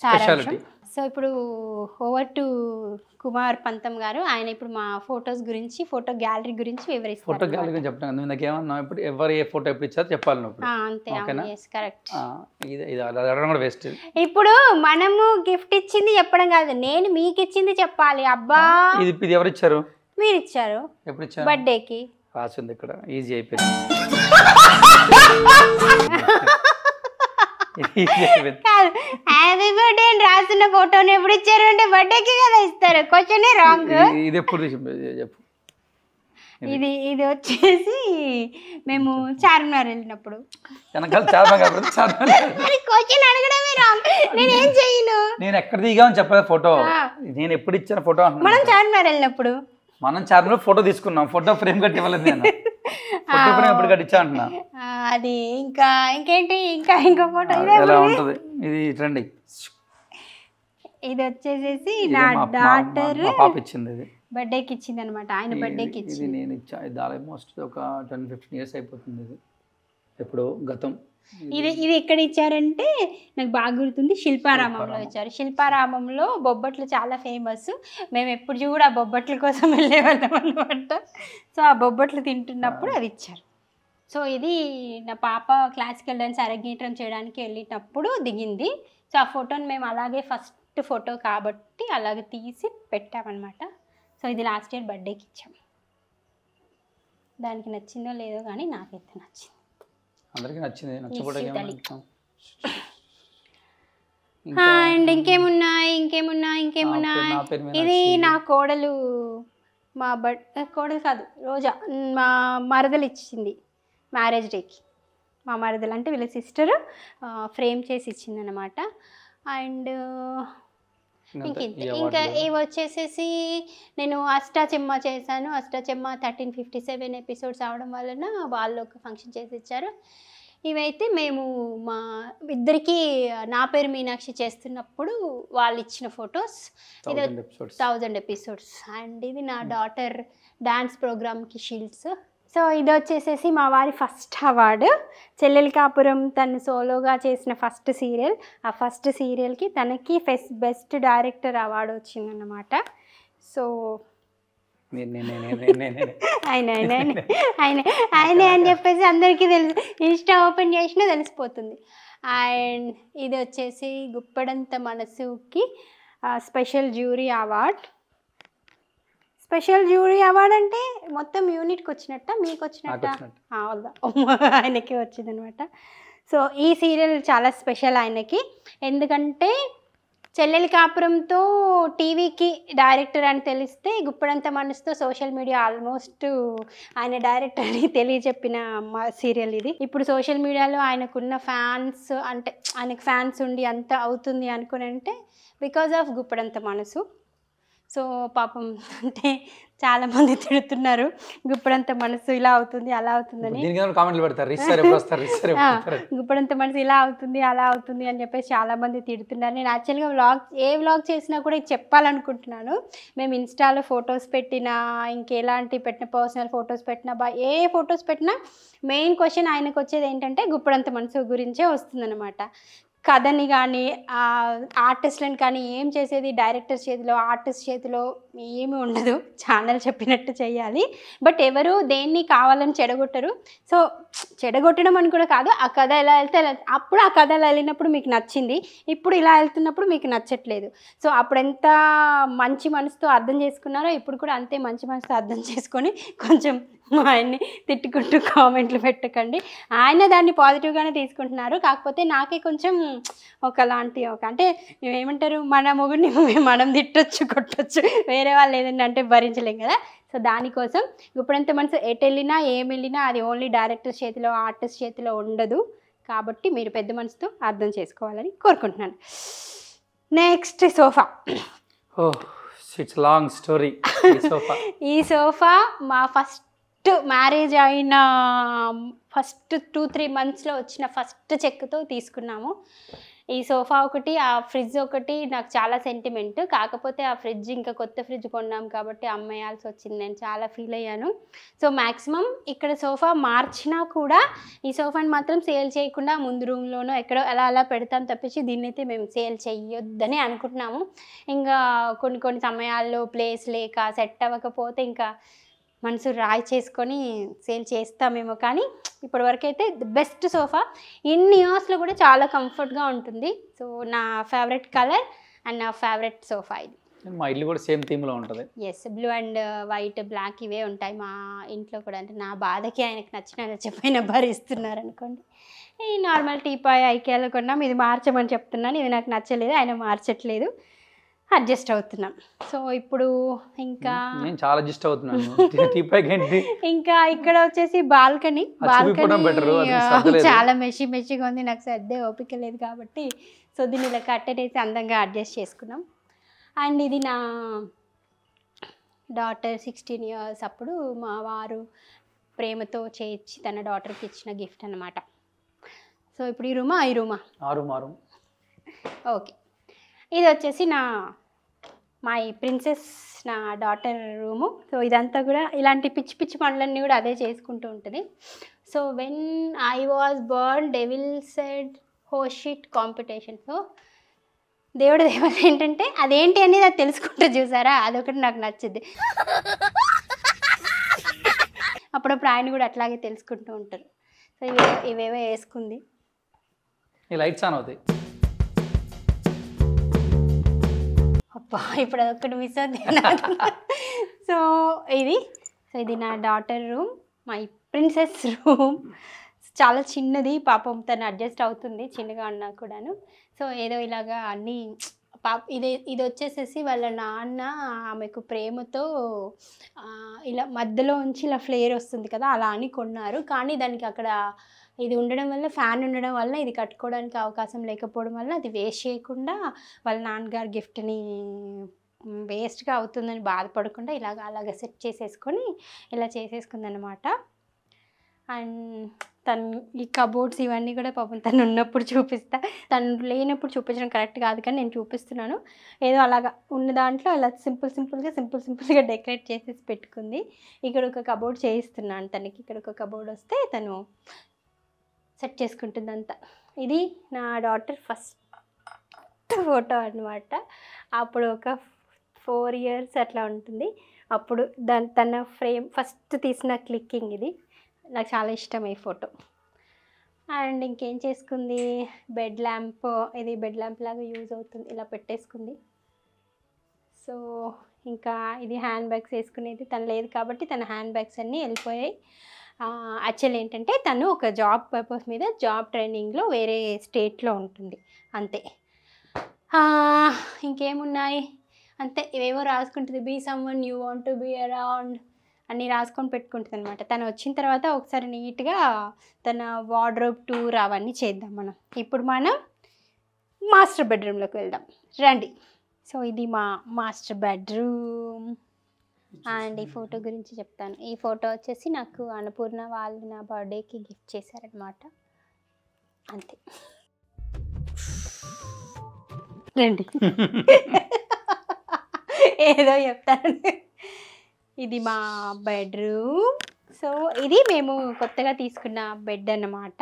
స్పెషాలిటీ. సో ఇప్పుడు ఓవర్ టు కుమార్ పంతం గారు. ఆయన ఇప్పుడు మా ఫొటోస్ గురించి, ఫోటో గ్యాలరీ గురించి ఫోటో వివరిస్తారు. గ్యాలరీ గురించి చెప్తాను. నువ్వు నాకు ఏమన్నా ఇప్పుడు ఎవరు ఏ ఫోటో ఎప్పుడు ఇచ్చారో చెప్పాలి నువ్వు ఇప్పుడు. అంతే, ఓకేనా? కరెక్ట్. ఇది ఇది అది అడగడం కూడా వేస్ట్. ఇప్పుడు మనము గిఫ్ట్ ఇచ్చింది చెప్పడం కాదు, నేను మీకు ఇచ్చింది చెప్పాలి. అబ్బా, ఇది ఇది ఎవరు ఇచ్చారు? మీరు ఇచ్చారు ఎప్పుడు ఇచ్చారు? బర్త్డేకి. రాసింది ఇక్కడ, ఈజీ అయిపోయింది. కాదు, హ్యాపీ బర్త్డే అని రాసిన ఫోటోని ఎప్పుడు ఇచ్చారు అంటే బర్త్డేకి కదా ఇస్తారు. Question wrong. ఇది ఎప్పుడు చెప్పు. ఇది వచ్చేసి మేము చార్మినార్ వెళ్ళినప్పుడు. వెనకాల చాలా క్వశ్చన్ అడగడమే రాంగ్, నేను ఏం చేయను. నేను ఎక్కడ దిగామని చెప్పలేదు ఫోటో. నేను ఎప్పుడు ఇచ్చిన ఫోటో అంటున్నా. మనం చార్మినార్ వెళ్ళినప్పుడు మనం చార్మినార్ ఫోటో తీసుకున్నాం. ఫోటో ఫ్రేమ్ కట్టి ఇవ్వలేదు నేను. ఫోటో ఫ్రేమ్ ఎప్పుడు కట్టించా అంటున్నా. అది ఇంకేంటి ఇంకో ఫోటో ఎలా ఉంటుంది ఇది ట్రెండింగ్. ఇది వచ్చేసేసి నా డాటర్ పాప ఇచ్చింది. ఇది బర్త్డేకి ఇచ్చింది అనమాట. ఆయన బర్త్డేకి ఇది ఇచ్చింది. నేను ఇచ్చా. ఇది ఆల్మోస్ట్ ఒక 10-15 years అయిపోతుంది. ఇది ఎప్పుడు గతం. ఇది ఎక్కడ ఇచ్చారంటే నాకు బాగా గుర్తుంది, శిల్పారామంలో ఇచ్చారు. శిల్పారామంలో బొబ్బట్లు చాలా ఫేమస్. మేము ఎప్పుడు కూడా ఆ బొబ్బట్ల కోసం వెళ్ళేవాళ్ళం అనమాట. సో ఆ బొబ్బట్లు తింటున్నప్పుడు అది ఇచ్చారు. సో ఇది నా పాప క్లాసికల్ డాన్స్ అరంగేట్రం చేయడానికి వెళ్ళేటప్పుడు దిగింది. సో ఆ ఫోటోని మేము అలాగే ఫస్ట్ ఫోటో కాబట్టి అలాగే తీసి పెట్టామన్నమాట. సో ఇది లాస్ట్ ఇయర్ బర్త్డేకి ఇచ్చాము. దానికి నచ్చిందో లేదో కానీ నాకైతే నచ్చింది. అందరికీ నచ్చింది. నచ్చకపోతే అండ్ ఇంకేమున్నాయి. ఇది నా కోడలు, మా కోడలు కాదు రోజా, మా మరదలు ఇచ్చింది మ్యారేజ్ డేకి. మా మరదలు అంటే వీళ్ళ సిస్టర్ ఫ్రేమ్ చేసి ఇచ్చింది అనమాట. అండ్ ఇంకా ఇవి వచ్చేసేసి నేను అష్టాచెమ్మ చేశాను. అష్టాచెమ్మ 1357 ఎపిసోడ్స్ అవడం వలన వాళ్ళు ఒక ఫంక్షన్ చేసి ఇచ్చారు. ఇవైతే మేము మా ఇద్దరికి నా పేరు మీనాక్షి చేస్తున్నప్పుడు వాళ్ళు ఇచ్చిన ఫొటోస్. ఇది 1000 ఎపిసోడ్స్. అండ్ ఇది నా డాటర్ డాన్స్ ప్రోగ్రామ్కి షీల్డ్స్. సో ఇది వచ్చేసేసి మా వారి ఫస్ట్ అవార్డు. చెల్లెలి కాపురం తను సోలోగా చేసిన ఫస్ట్ సీరియల్. ఆ ఫస్ట్ సీరియల్కి తనకి బెస్ట్ డైరెక్టర్ అవార్డు వచ్చిందన్నమాట. సో ఆయనే అని చెప్పేసి అందరికీ తెలుసు. ఇన్స్టా ఓపెన్ చేసినా తెలిసిపోతుంది. అండ్ ఇది వచ్చేసి గుప్పడంత మనసుకి special jury award. Special jury award అంటే మొత్తం యూనిట్కి వచ్చినట్ట, మీకు వచ్చినట్ట? ఆయనకి వచ్చిందనమాట. సో ఈ సీరియల్ చాలా స్పెషల్ ఆయనకి. ఎందుకంటే చెల్లెలి కాపురంతో టీవీకి డైరెక్టర్ అని తెలిస్తే గుప్పడంత మనసుతో సోషల్ మీడియా ఆల్మోస్ట్ ఆయన డైరెక్టర్ అని తెలియచెప్పిన సీరియల్ ఇది. ఇప్పుడు సోషల్ మీడియాలో ఆయనకున్న ఫ్యాన్స్, అంటే ఆయనకు ఫ్యాన్స్ ఉండి అంత అవుతుంది అనుకుని అంటే బికాజ్ ఆఫ్ గుప్పడంత మనసు. సో పాపం అంటే చాలామంది తిడుతున్నారు, గుప్పడంత మనసు ఇలా అవుతుంది అలా అవుతుందని. కామెంట్లు పెడతారు, గుప్పడంత మనసు ఇలా అవుతుంది అలా అవుతుంది అని చెప్పేసి చాలామంది తిడుతున్నారు. నేను యాక్చువల్గా ఏ వ్లాగ్ చేసినా కూడా ఇది చెప్పాలనుకుంటున్నాను. మేము ఇన్స్టాలో ఫొటోస్ పెట్టినా, ఇంకెలాంటి పెట్టిన పర్సనల్ ఫొటోస్ పెట్టినా, ఏ ఫొటోస్ పెట్టినా మెయిన్ క్వశ్చన్ ఆయనకు వచ్చేది ఏంటంటే గుప్పడంత మనసు గురించే వస్తుందన్నమాట. కథని కానీ ఆర్టిస్ట్లను కానీ ఏం చేసేది డైరెక్టర్ చేతిలో, ఆర్టిస్ట్ చేతిలో ఏమీ ఉండదు. ఛానల్ చెప్పినట్టు చేయాలి. బట్ ఎవరు దేన్ని కావాలని చెడగొట్టరు. సో చెడగొట్టడం అని కూడా కాదు, ఆ కథ ఎలా వెళ్తే అప్పుడు ఆ కథ ఎలా వెళ్ళినప్పుడు మీకు నచ్చింది, ఇప్పుడు ఇలా వెళ్తున్నప్పుడు మీకు నచ్చట్లేదు. సో అప్పుడు ఎంత మంచి మనసుతో అర్థం చేసుకున్నారో ఇప్పుడు కూడా అంతే మంచి మనసుతో అర్థం చేసుకొని కొంచెం ఆయన్ని తిట్టుకుంటూ కామెంట్లు పెట్టకండి. ఆయన దాన్ని పాజిటివ్గానే తీసుకుంటున్నారు. కాకపోతే నాకే కొంచెం ఒకలాంటి అంటే ఏమంటారు, మన మొగుడిని మనం తిట్టొచ్చు కొట్టొచ్చు, వేరే వాళ్ళు ఏదైనా అంటే భరించలేం కదా. సో దానికోసం గుప్పడంత మనసు ఎటు వెళ్ళినా ఏం వెళ్ళినా అది ఓన్లీ డైరెక్టర్ చేతిలో, ఆర్టిస్ట్ చేతిలో ఉండదు. కాబట్టి మీరు పెద్ద మనసుతో అర్థం చేసుకోవాలని కోరుకుంటున్నాను. Next sofa. It's long story. ఈ సోఫా మా ఫస్ట్ మ్యారేజ్ అయిన ఫస్ట్ 2-3 monthsలో వచ్చిన ఫస్ట్ చెక్తో తీసుకున్నాము. ఈ సోఫా ఒకటి, ఆ ఫ్రిడ్జ్ ఒకటి నాకు చాలా సెంటిమెంట్. కాకపోతే ఆ ఫ్రిడ్జ్ ఇంకా కొత్త ఫ్రిడ్జ్ కొన్నాం కాబట్టి అమ్మేయాల్సి వచ్చింది. నేను చాలా ఫీల్ అయ్యాను. సో మ్యాక్సిమం ఇక్కడ సోఫా మార్చినా కూడా ఈ సోఫాని మాత్రం సేల్ చేయకుండా ముందు రూమ్లోనో ఎక్కడో అలా పెడతాం తప్పించి దీన్ని అయితే మేము సేల్ చేయొద్దని అనుకుంటున్నాము. ఇంకా కొన్ని సమయాల్లో ప్లేస్ లేక సెట్ అవ్వకపోతే ఇంకా మనసు రాయి చేసుకొని సేల్ చేస్తామేమో. కానీ ఇప్పటివరకు అయితే ది బెస్ట్ సోఫా. ఇన్ని ఇయర్స్లో కూడా చాలా కంఫర్ట్గా ఉంటుంది. సో నా ఫేవరెట్ కలర్ అండ్ నా ఫేవరెట్ సోఫా ఇది. మా ఇల్లు కూడా సేమ్ థీమ్లో ఉంటుంది. Yes, blue and white black ఇవే ఉంటాయి మా ఇంట్లో కూడా. అంటే నా బాధకి ఆయనకు నచ్చిపోయిన భరిస్తున్నారు అనుకోండి. ఈ నార్మల్ టీపాయ్ ఐకేలో కొన్నాం. ఇది మార్చమని చెప్తున్నాను, ఇది నాకు నచ్చలేదు, ఆయన మార్చట్లేదు, అడ్జస్ట్ అవుతున్నాం. సో ఇప్పుడు ఇంకా నేను చాలా అడ్జస్ట్ అవుతున్నాను. టీపాయ్ ఏంటి ఇంకా ఇక్కడ వచ్చేసి బాల్కనీ చాలా మెషిగా ఉంది. నాకు సర్దే ఓపిక లేదు కాబట్టి సో దీన్ని ఇలా కట్టేసి అందంగా అడ్జస్ట్ చేసుకున్నాం. అండ్ ఇది నా డాటర్ 16 years అప్పుడు మా వారు ప్రేమతో చేయించి తన డాటర్కి ఇచ్చిన గిఫ్ట్ అనమాట. సో ఇప్పుడు ఈ రూమా ఓకే. ఇది వచ్చేసి మా ప్రిన్సెస్ నా డాటర్ రూము. సో ఇదంతా కూడా ఇలాంటి పిచ్చి పనులన్నీ కూడా అదే చేసుకుంటూ ఉంటుంది. So when I was Born devil said హో షిట్ కాంపిటీషన్. సో దేవుడి దేవత ఏంటంటే అదేంటి అనేది అది తెలుసుకుంటూ చూసారా, అదొకటి నాకు నచ్చింది. అప్పుడప్పుడు ఆయన కూడా అట్లాగే తెలుసుకుంటూ ఉంటారు. సో ఇవేవో వేసుకుంది. ఈ లైట్స్ ఆన్ అవుతాయి. అబ్బా ఇప్పుడు అదొక్కటి మిస్ అవుతుంది. సో ఇది నా daughter room, my princess room. చాలా చిన్నది, పాపం తను అడ్జస్ట్ అవుతుంది చిన్నగా ఉన్నా కూడాను. సో ఏదో ఇలాగా అన్నీ ఇది వచ్చేసేసి వాళ్ళ నాన్న ఆమెకు ప్రేమతో ఇలా మధ్యలో ఉంచి ఇలా ఫ్లేర్ వస్తుంది కదా అలా అని కొన్నారు. కానీ దానికి అక్కడ ఇది ఉండడం వల్ల, ఫ్యాన్ ఉండడం వల్ల ఇది కట్టుకోవడానికి అవకాశం లేకపోవడం వల్ల అది వేస్ట్ చేయకుండా వాళ్ళ నాన్నగారు గిఫ్ట్ని వేస్ట్గా అవుతుందని బాధపడకుండా అలాగ సెట్ చేసేసుకొని ఇలా చేసేసుకుంది అనమాట. అండ్ తను ఈ కబోర్డ్స్ ఇవన్నీ కూడా పాపం తను ఉన్నప్పుడు చూపిస్తా, తను లేనప్పుడు చూపించడం కరెక్ట్ కాదు కానీ నేను చూపిస్తున్నాను. ఏదో అలాగా ఉన్న దాంట్లో అలా సింపుల్గా డెకరేట్ చేసేసి పెట్టుకుంది. ఇక్కడ ఒక కబోర్డ్ చేయిస్తున్నాను తనకి. ఇక్కడ ఒక కబోర్డ్ వస్తే తను సెట్ చేసుకుంటుంది అంతా. ఇది నా డాటర్ ఫస్ట్ ఫోటో అనమాట. అప్పుడు ఒక 4 years అట్లా ఉంటుంది. అప్పుడు తన ఫ్రేమ్ ఫస్ట్ తీసిన క్లిక్కింగ్ ఇది. నాకు చాలా ఇష్టం ఈ ఫోటో. అండ్ ఇంకేం చేసుకుంది, బెడ్ ల్యాంప్, ఇది బెడ్ ల్యాంప్ లాగా యూజ్ అవుతుంది, ఇలా పెట్టేసుకుంది. సో ఇంకా ఇది హ్యాండ్ బ్యాగ్స్ వేసుకునేది తను లేదు కాబట్టి తన హ్యాండ్ బ్యాగ్స్ అన్నీ వెళ్ళిపోయాయి. యాక్చువల్ ఏంటంటే తను ఒక జాబ్ పర్పస్ మీద జాబ్ ట్రైనింగ్లో వేరే స్టేట్లో ఉంటుంది అంతే. ఇంకేమున్నాయి అంతే, ఇవేవో రాసుకుంటుంది. Be someone you want to be around అన్నీ రాసుకొని పెట్టుకుంటుంది అనమాట. తను వచ్చిన తర్వాత ఒకసారి నీట్గా తన వార్డ్రోబ్ టూర్ అవన్నీ చేద్దాం మనం. ఇప్పుడు మనం మాస్టర్ బెడ్రూమ్లోకి వెళ్దాం రండి. సో ఇది మా మాస్టర్ బెడ్రూమ్. అండ్ ఈ ఫోటో గురించి చెప్తాను. ఈ ఫోటో వచ్చేసి నాకు అన్నపూర్ణ వాళ్ళు నా బర్త్డేకి గిఫ్ట్ చేశారనమాట. అంతే, రండి. ఏదో చెప్తాను. ఇది మా బెడ్రూమ్. సో ఇది మేము కొత్తగా తీసుకున్న బెడ్ అన్నమాట.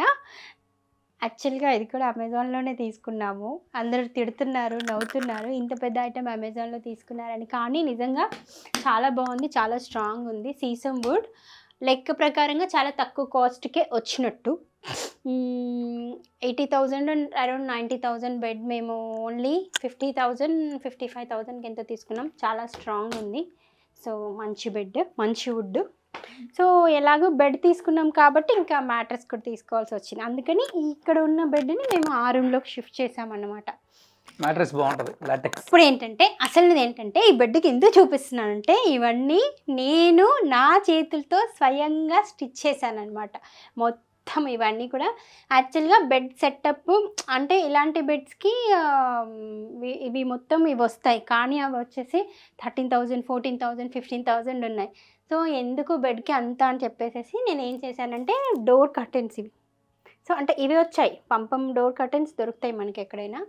యాక్చువల్గా ఇది కూడా అమెజాన్లోనే తీసుకున్నాము. అందరూ తిడుతున్నారు, నవ్వుతున్నారు, ఇంత పెద్ద ఐటమ్ అమెజాన్లో తీసుకున్నారని. కానీ నిజంగా చాలా బాగుంది, చాలా స్ట్రాంగ్ ఉంది. సీసమ్ వుడ్ లెక్క ప్రకారంగా చాలా తక్కువ కాస్ట్కే వచ్చినట్టు. 80,000 అరౌండ్ 90,000 బెడ్ మేము ఓన్లీ 50,000 55,000కి ఎంతో తీసుకున్నాం. చాలా స్ట్రాంగ్ ఉంది. సో మంచి బెడ్, మంచి వుడ్. సో ఎలాగో బెడ్ తీసుకున్నాం కాబట్టి ఇంకా మ్యాట్రెస్ కూడా తీసుకోవాల్సి వచ్చింది. అందుకని ఇక్కడ ఉన్న బెడ్ని మేము ఆ రూమ్లోకి షిఫ్ట్ చేసామన్నమాట. మ్యాట్రెస్ బాగుంటుంది, లాటెక్స్. ఇప్పుడు ఏంటంటే అసలు ఏంటంటే ఈ బెడ్కి ఎందుకు చూపిస్తున్నానంటే ఇవన్నీ నేను నా చేతులతో స్వయంగా స్టిచ్ చేశాను అనమాట. మొత్తం ఇవన్నీ కూడా యాక్చువల్గా బెడ్ సెటప్ అంటే ఇలాంటి బెడ్స్కి ఇవి మొత్తం ఇవి వస్తాయి. కానీ అవి వచ్చేసి 13,000 14,000 15,000 ఉన్నాయి. సో ఎందుకు బెడ్కి అంత అని చెప్పేసి నేను ఏం చేశానంటే డోర్ కర్టెన్స్ ఇవి. సో అంటే ఇవి వచ్చాయి, పంపం డోర్ కర్టెన్స్ దొరుకుతాయి మనకి ఎక్కడైనా.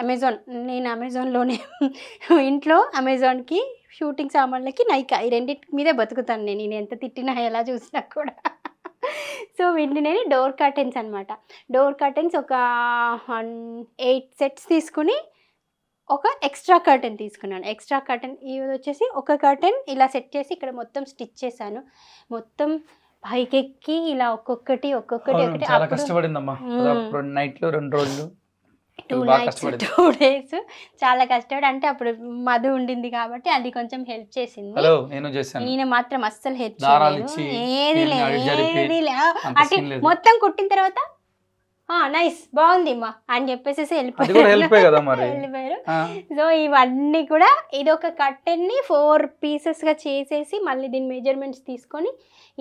అమెజాన్, నేను అమెజాన్లోనే ఇంట్లో అమెజాన్కి షూటింగ్ సామాన్లకి నైకా, ఈ రెండింటి మీదే బతుకుతాను నేను ఎంత తిట్టినా ఎలా చూసినా కూడా. సో వీటిని నేను డోర్ కర్టెన్స్ అనమాట. డోర్ కర్టెన్స్ ఒక 8 సెట్స్ తీసుకుని ఒక ఎక్స్ట్రా కర్టెన్ తీసుకున్నాను. ఎక్స్ట్రా కర్టెన్ ఇది వచ్చేసి ఒక కర్టెన్ ఇలా సెట్ చేసి ఇక్కడ మొత్తం స్టిచ్ చేశాను. మొత్తం పైకెక్కి ఇలా ఒక్కొక్కటి చాలా కష్టపడిందమ్మా. నైట్లో 2 రోజులు 2 nights 2 days చాలా కష్టపడి. అంటే అప్పుడు మధు ఉండింది కాబట్టి అది కొంచెం హెల్ప్ చేసింది. హలో నేను చేశాను. ఈయన మాత్రం అస్సలు హెల్ప్ దారాలు చేయలేదు. ఇచ్చి, ఏది జరిపి, లేదు అంత అటు scene లేదు. మొత్తం కుట్టిన తర్వాత నైస్ బాగుంది అమ్మా అని చెప్పేసి అది కూడా హెల్పే కదా మరి. వెళ్ళిపోయారు. ఆ, సో ఇవన్నీ కూడా ఇది ఒక కర్టెన్ని 4 పీసెస్గా చేసేసి మళ్ళీ దీని మెజర్మెంట్స్ తీసుకొని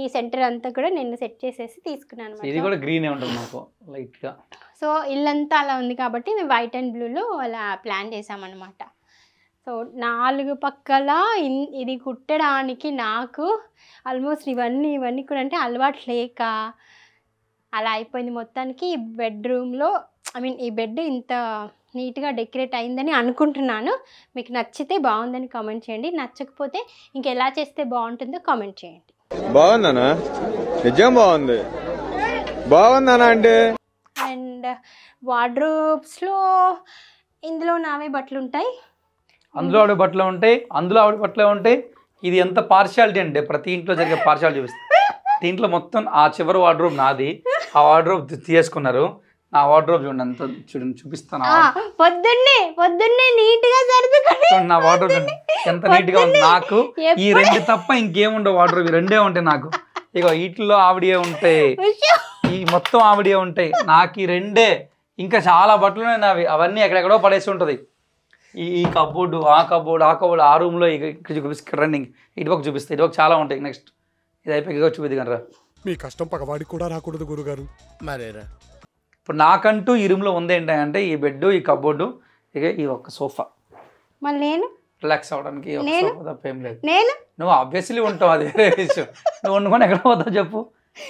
ఈ సెంటర్ అంతా కూడా నేను సెట్ చేసేసి తీసుకున్నాను ఇది కూడా గ్రీనే ఉంటుంది మాకు లైట్గా. సో ఇల్లంతా అలా ఉంది కాబట్టి మేము వైట్ అండ్ బ్లూలో అలా ప్లాన్ చేసామన్నమాట. సో 4 పక్కల ఇది కుట్టడానికి నాకు ఆల్మోస్ట్ ఇవన్నీ కూడా అంటే అలవాటు లేక అలా అయిపోయింది. మొత్తానికి ఈ బెడ్రూమ్లో ఈ బెడ్ ఇంత నీట్గా డెకరేట్ అయిందని అనుకుంటున్నాను. మీకు నచ్చితే బాగుందని కామెంట్ చేయండి, నచ్చకపోతే ఇంకెలా చేస్తే బాగుంటుందో కామెంట్ చేయండి. బాగుందనా? నిజం బాగుంది. బాగుందనా అంటే అండ్ వార్డ్రోబ్స్లో ఇందులో నావే బట్టలు ఉంటాయి, అందులో ఆవిడ బట్టలు ఉంటాయి, అందులో ఆవిడ బట్టలు ఉంటాయి. ఇది ఎంత పార్షియాలిటీ అంటే ప్రతి ఇంట్లో జరిగే పార్షియాలిటీ చూపిస్తుంది. దీంట్లో మొత్తం ఆ చివరి వార్డ్రోబ్ నాది, ఆ వార్డ్రోబ్ తీసుకున్నారు. నా వార్డ్రోబ్ చూడండి అంత చూపిస్తాను. పొద్దున్నే నీట్గా సర్దుకొని నా వార్డ్రోబ్ ఎంత నీట్గా ఉంది. నాకు ఈ 2 తప్ప ఇంకేముండవు వార్డ్రోబ్, ఈ 2 ఉంటాయి నాకు. ఇక వీటిలో ఆవిడే ఉంటాయి, ఈ మొత్తం ఆవిడే ఉంటాయి. నాకు ఈ 2 ఇంకా చాలా బట్టలు ఉన్నాయి నావి, అవన్నీ ఎక్కడెక్కడో పడేసి ఉంటుంది. ఈ కబోర్డు ఆ కబోర్డు ఆ రూమ్లో ఇక్కడ చూపిస్తే రన్నింగ్ ఇటువకు చూపిస్తాయి, ఇటువకు చాలా ఉంటాయి. నెక్స్ట్ ఇది అయిపోయి చూపిద్ది కనరా. మీ కష్టం పగవాడికి కూడా రాకూడదు గురుగారు. మరేరా ఇప్పుడు నాకంటూ ఈ రూమ్లో ఉంది ఏంటంటే ఈ బెడ్, ఈ కబోర్డు, ఇక ఈ ఒక్క సోఫా, మళ్ళీ నేను రిలాక్స్ అవ్వడానికి సోఫా తప్ప ఏం లేదు. నేను నువ్వు ఆబ్వియస్లీ ఉంటావు, అది వేరే విషయం. నువ్వు వండుకొని ఎక్కడ పోతావు చెప్పు,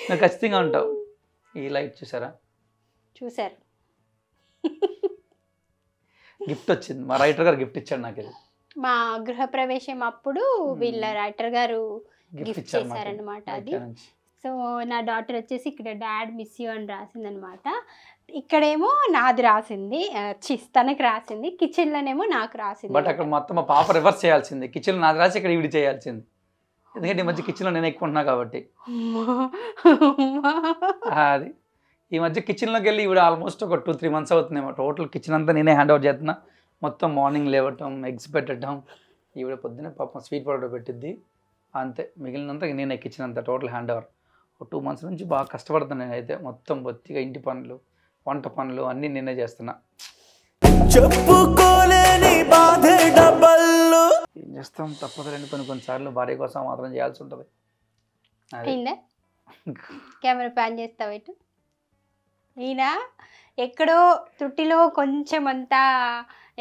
నువ్వు ఖచ్చితంగా ఉంటావు. ఈ లైట్ చూసారా, చూసారు గిఫ్ట్ వచ్చింది, మా రైటర్ గారు గిఫ్ట్ ఇచ్చాడు నాకు. ఇది మా గృహప్రవేశం అప్పుడు వీళ్ళ రైటర్ గారు గిఫ్ట్ గిఫ్ట్ ఇచ్చారు చేశారనమాట అది. నుంచి. సో నా డాటర్ వచ్చేసి ఇక్కడ డాడ్ మిస్ యూ అని రాసిందనమాట, ఇక్కడేమో నాది రాసింది, తనకి రాసింది, కిచెన్లోనేమో నాకు రాసింది. బట్ అక్కడ మొత్తం మా పాప రివర్స్ చేయాల్సింది, కిచెన్ నాది రాసి ఇక్కడ ఈవిడ చేయాల్సింది. ఎందుకంటే ఈ మధ్య కిచెన్లో నేను ఎక్కువ ఉంటున్నా కాబట్టి. అది ఈ మధ్య కిచెన్లోకి వెళ్ళి ఈవిడ ఆల్మోస్ట్ ఒక 2-3 months అవుతుందేమో. టోటల్ కిచెన్ అంతా నేనే హ్యాండ్ ఓవర్ చేస్తున్నా. మొత్తం మార్నింగ్ లేవటం, ఎగ్స్ పెట్టడం, ఈవిడ పొద్దున్నే పాపం స్వీట్ పొటాటో పెట్టిద్ది, అంతే. మిగిలినంతా నేనే కిచెన్ అంతా టోటల్ హ్యాండ్ ఓవర్. ఒక 2 months నుంచి బాగా కష్టపడుతున్నాను నేనైతే. మొత్తం బొత్తిగా ఇంటి పనులు, వంట పనులు అన్నీ నేనే చేస్తున్నా. చెప్పుకోలేని బాధే డబ్బల్లో. ఏం చేస్తాం, తప్పదులేండి. కొన్నిసార్లు భార్య కోసం మాత్రం చేయాల్సి ఉంటుంది. అయిందా? కెమెరా ప్యాన్ చేస్తావు ఇటు. ఈయన ఎక్కడో త్రుటిలో కొంచెం అంతా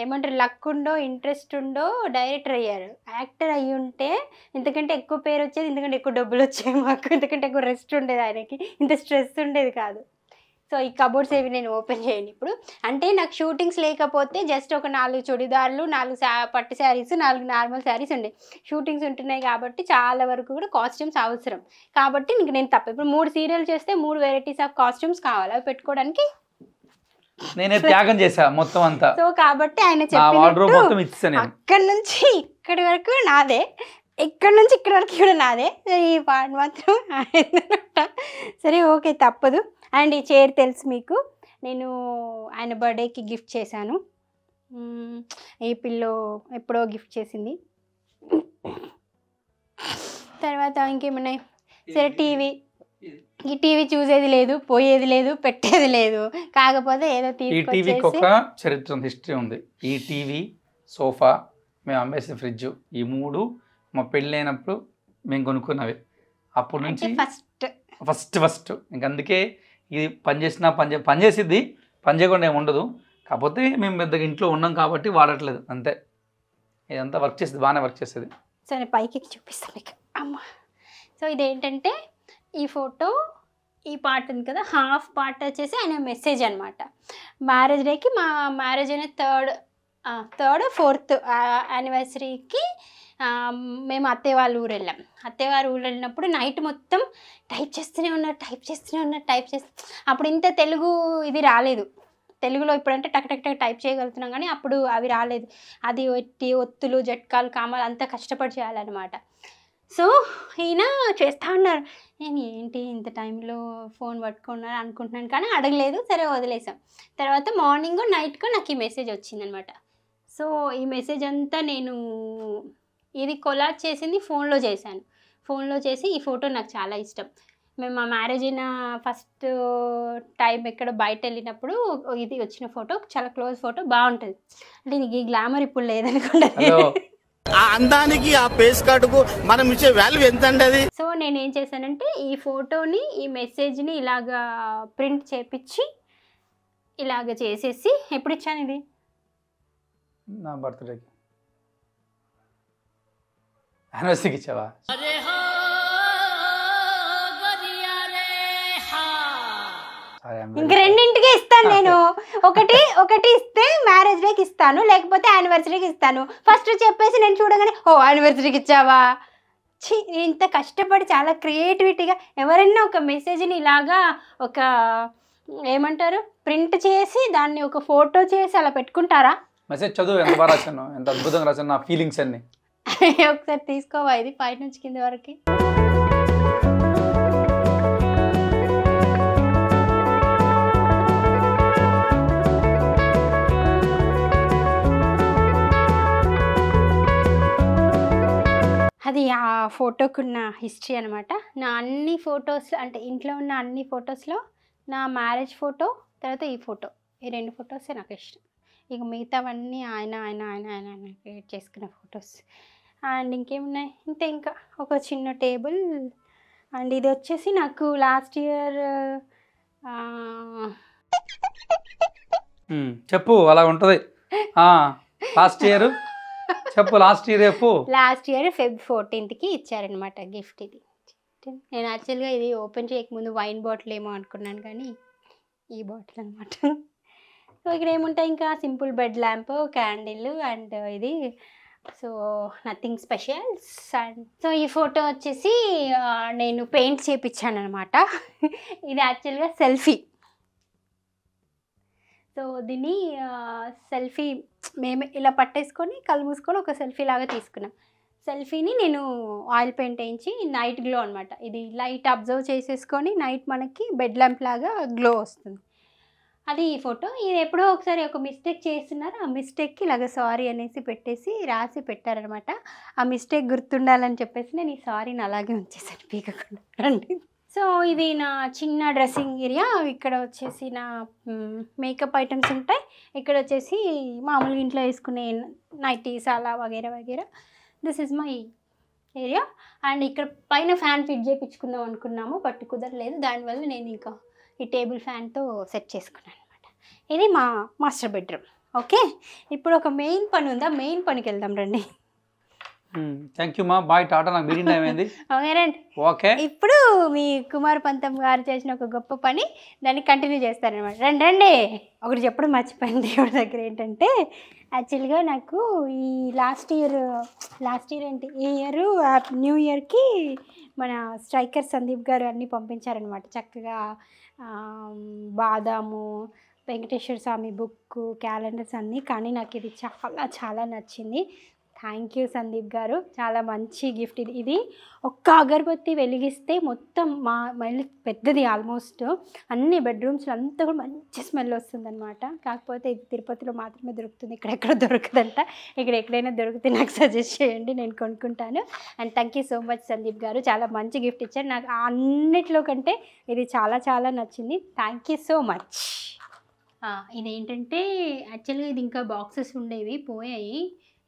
ఏమంటారు లక్ ఉండో ఇంట్రెస్ట్ ఉండో డైరెక్టర్ అయ్యారు. యాక్టర్ అయ్యి ఉంటే ఇంతకంటే ఎక్కువ పేరు వచ్చేది, ఇంతకంటే ఎక్కువ డబ్బులు వచ్చాయి మాకు, ఇంతకంటే ఎక్కువ రెస్ట్ ఉండేది ఆయనకి, ఇంత స్ట్రెస్ ఉండేది కాదు. సో ఈ కబోర్డ్స్ ఏవి నేను ఓపెన్ చేయను ఇప్పుడు. అంటే నాకు షూటింగ్స్ లేకపోతే జస్ట్ ఒక 4 చుడిదార్లు, 4 పట్టు శారీస్, 4 నార్మల్ శారీస్ ఉండే. షూటింగ్స్ ఉంటున్నాయి కాబట్టి చాలా వరకు కూడా కాస్ట్యూమ్స్ అవసరం కాబట్టి నేను తప్ప. ఇప్పుడు 3 సీరియల్ చేస్తే 3 వెరైటీస్ ఆఫ్ కాస్ట్యూమ్స్ కావాలి, అవి పెట్టుకోవడానికి నేనే త్యాగం చేశా మొత్తం అంతా. సో కాబట్టి ఆయన వార్డ్రోబ్ మొత్తం చెప్పినట్టు ఇచ్చాను. అక్కడి నుంచి ఇక్కడి వరకు నాదే, ఇక్కడి నుంచి ఇక్కడి వరకు కూడా నాదే. ఈ పార్ట్ మాత్రం ఆయనదన్నమాట. సరే ఓకే తప్పదు. అండ్ ఈ చైర్ తెలుసు మీకు, నేను ఆయన బర్త్డేకి గిఫ్ట్ చేశాను. ఈ పిల్లో ఎప్పుడో గిఫ్ట్ చేసింది. తర్వాత ఇంకేమున్నాయి, సరే టీవీ, ఈ టీవీ చూసేది లేదు, పోయేది లేదు, పెట్టేది లేదు, కాకపోతే ఏదో ఈ టీవీకి ఒక చరిత్ర హిస్టరీ ఉంది. ఈ టీవీ, సోఫా, మేము అమ్మేసిన ఫ్రిడ్జ్, ఈ 3 మా పెళ్ళైనప్పుడు మేము కొనుక్కున్నవి. అప్పటి నుంచి ఫస్ట్ ఇంక అందుకే ఇది పనిచేసిద్ది, పని చేయకుండా ఏమి ఉండదు. కాకపోతే మేము పెద్దగా ఇంట్లో ఉన్నాం కాబట్టి వాడట్లేదు అంతే. ఇదంతా వర్క్ చేసేది, బాగానే వర్క్ చేసేది. సరే పైకి చూపిస్తాను మీకు అమ్మ. సో ఇదేంటంటే ఈ ఫోటో ఈ పార్ట్ ఉంది కదా, హాఫ్ పార్ట్ వచ్చేసి ఆయన మెసేజ్ అనమాట. మ్యారేజ్ డేకి, మా మ్యారేజ్ అయిన థర్డ్ ఫోర్త్ యానివర్సరీకి మేము అత్తయ్య వాళ్ళ ఊరు వెళ్ళాం. అత్తయ్య వాళ్ళ ఊరు వెళ్ళినప్పుడు నైట్ మొత్తం టైప్ చేస్తూనే ఉన్నారు. అప్పుడు ఇంత తెలుగు ఇది రాలేదు. తెలుగులో ఇప్పుడంటే టక్ టక్ టక్ టైప్ చేయగలుగుతున్నాం, కానీ అప్పుడు అవి రాలేదు. అది ఒత్తులు, జట్కాలు, కామాలు అంతా కష్టపడి చేయాలన్నమాట. సో ఈయన చేస్తూ ఉన్నారు. నేను ఏంటి ఇంత టైంలో ఫోన్ పట్టుకున్నారు అనుకుంటున్నాను, కానీ అడగలేదు. సరే వదిలేసాం. తర్వాత మార్నింగ్ నైట్కో నాకు ఈ మెసేజ్ వచ్చిందనమాట. సో ఈ మెసేజ్ అంతా నేను ఇది కొలాజ్ చేసింది ఫోన్లో చేశాను. ఫోన్లో చేసి ఈ ఫోటో నాకు చాలా ఇష్టం. మేము మా మ్యారేజ్ అయిన ఫస్ట్ టైం ఎక్కడ బయట వెళ్ళినప్పుడు ఇది వచ్చిన ఫోటో, చాలా క్లోజ్ ఫోటో, బాగుంటుంది. అంటే నీకు ఈ గ్లామర్ ఇప్పుడు లేదనుకోండి. ఆ అందానికి ఆ ఫేస్ కార్డుకు మనం ఇచ్చే వాల్యూ ఎంత అండి అది. సో నేను ఏం చేశానంటే ఈ ఫోటోని, ఈ మెసేజ్ని ఇలాగా ప్రింట్ చేపించి ఇలాగ చేసేసి, ఎప్పుడు ఇచ్చాను ఇది? నా బర్త్డేకి, యానివర్సరీకి ఇచ్చావా? ఇంక రెండింటికి ఇస్తాను నేను. ఒకటి ఇస్తే మ్యారేజ్ డేకి ఇస్తాను, లేకపోతే యానివర్సరీకి ఇస్తాను. ఫస్ట్ చెప్పేసి నేను చూడగానే ఓ యానివర్సరీకి ఇచ్చావా? ఇంత కష్టపడి చాలా క్రియేటివిటీగా ఎవరైనా ఒక మెసేజ్ని ఇలాగా ఒక ఏమంటారు ప్రింట్ చేసి దాన్ని ఒక ఫోటో చేసి అలా పెట్టుకుంటారా? మెసేజ్ చదువు, ఎంత బాగా రాశాను, ఎంత అద్భుతంగా రాశాను, నా ఫీలింగ్స్ అన్ని. ఒకసారి తీసుకోవా ఇది పై నుంచి కింద వరకు. అది ఆ ఫోటోకున్న హిస్టరీ అనమాట. నా అన్ని ఫొటోస్ అంటే ఇంట్లో ఉన్న అన్ని ఫొటోస్లో నా మ్యారేజ్ ఫోటో, తర్వాత ఈ ఫోటో, ఈ 2 ఫొటోసే నాకు ఇష్టం. ఇక మిగతావన్నీ ఆయన క్రియేట్ చేసుకున్న ఫొటోస్. అండ్ ఇంకేమున్నాయి ఇంతే. ఇంకా ఒక చిన్న టేబుల్. అండ్ ఇది వచ్చేసి నాకు లాస్ట్ ఇయర్ చెప్పు, అలా ఉంటుంది. లాస్ట్ ఇయర్ చెప్పు, లాస్ట్ ఇయర్ చెప్పు. లాస్ట్ ఇయర్ Feb 14th ఇచ్చారనమాట గిఫ్ట్ ఇది. నేను యాక్చువల్గా ఇది ఓపెన్ చేయకముందు వైన్ బాటిల్ ఏమో అనుకున్నాను, కానీ ఈ బాటిల్ అనమాట. సో ఇక్కడ ఏముంటాయి ఇంకా simple bed lamp, candle and ఇది. So nothing special. And so ఈ ఫోటో వచ్చేసి నేను పెయింట్ చేయించాను అనమాట. ఇది యాక్చువల్గా సెల్ఫీ. సో దీన్ని సెల్ఫీ మేమే ఇలా పట్టేసుకొని కళ్ళు మూసుకొని ఒక సెల్ఫీ లాగా తీసుకున్నాం. సెల్ఫీని నేను ఆయిల్ పెయింట్ వేయించి నైట్ గ్లో అనమాట. ఇది లైట్ అబ్జర్వ్ చేసేసుకొని నైట్ మనకి బెడ్ ల్యాంప్ లాగా గ్లో వస్తుంది. అది ఈ ఫోటో. ఇది ఎప్పుడో ఒకసారి ఒక మిస్టేక్ చేస్తున్నారు. ఆ మిస్టేక్కి ఇలాగ సారీ అనేసి పెట్టేసి రాసి పెట్టారనమాట. ఆ మిస్టేక్ గుర్తుండాలని చెప్పేసి నేను ఈ సారీని అలాగే ఉంచేసాను పీకకుండా. రండి. సో ఇది నా చిన్న డ్రెస్సింగ్ ఏరియా. ఇక్కడ వచ్చేసి నా మేకప్ ఐటమ్స్ ఉంటాయి. ఇక్కడ వచ్చేసి మామూలుగా ఇంట్లో వేసుకునే నైటీస్ అలా వగేరా వగేరా. This is my area. And ఇక్కడ పైన ఫ్యాన్ ఫిట్ చేయించుకుందాం అనుకున్నాము, బట్ కుదరలేదు. దానివల్ల నేను ఇంకా ఈ టేబుల్ ఫ్యాన్తో సెట్ చేసుకున్నాను అనమాట. ఇది మా మాస్టర్ బెడ్రూమ్. ఓకే, ఇప్పుడు ఒక మెయిన్ పని ఉందా, మెయిన్ పనికి వెళ్దాం రండి. థ్యాంక్ యూ మా, బాయ్, టాటా, నాకు మీటింగ్ టైం అయింది. ఓకే రండి. ఓకే, ఇప్పుడు మీ కుమార్ పంతం గారు చేసిన ఒక గొప్ప పని, దాన్ని కంటిన్యూ చేస్తారనమాట. రండి రండి. ఒకటి చెప్పడం మర్చిపోయింది దేవుడి దగ్గర. ఏంటంటే యాక్చువల్గా నాకు ఈ లాస్ట్ ఇయర్ ఏంటి ఈ ఇయర్ న్యూ ఇయర్కి మన స్ట్రైకర్ సందీప్ గారు అన్నీ పంపించారనమాట. చక్కగా బాదాము, వెంకటేశ్వర స్వామి బుక్, క్యాలెండర్స్ అన్నీ. కానీ నాకు ఇది చాలా చాలా నచ్చింది. థ్యాంక్ యూ సందీప్ గారు, చాలా మంచి గిఫ్ట్ ఇది. ఇది ఒక్క అగరబత్తి వెలిగిస్తే మొత్తం మళ్ళీ పెద్దది, ఆల్మోస్ట్ అన్ని బెడ్రూమ్స్లో అంతా కూడా మంచి స్మెల్ వస్తుంది అనమాట. కాకపోతే ఇది తిరుపతిలో మాత్రమే దొరుకుతుంది, ఇక్కడెక్కడ దొరకదంట. ఇక్కడ ఎక్కడైనా దొరికితే నాకు సజెస్ట్ చేయండి, నేను కొనుక్కుంటాను. And thank you so much Sandeep గారు, చాలా మంచి గిఫ్ట్ ఇచ్చారు. నాకు అన్నిట్లో కంటే ఇది చాలా చాలా నచ్చింది. Thank you so much. ఇదేంటంటే యాక్చువల్గా ఇది ఇంకా బాక్సెస్ ఉండేవి, పోయాయి.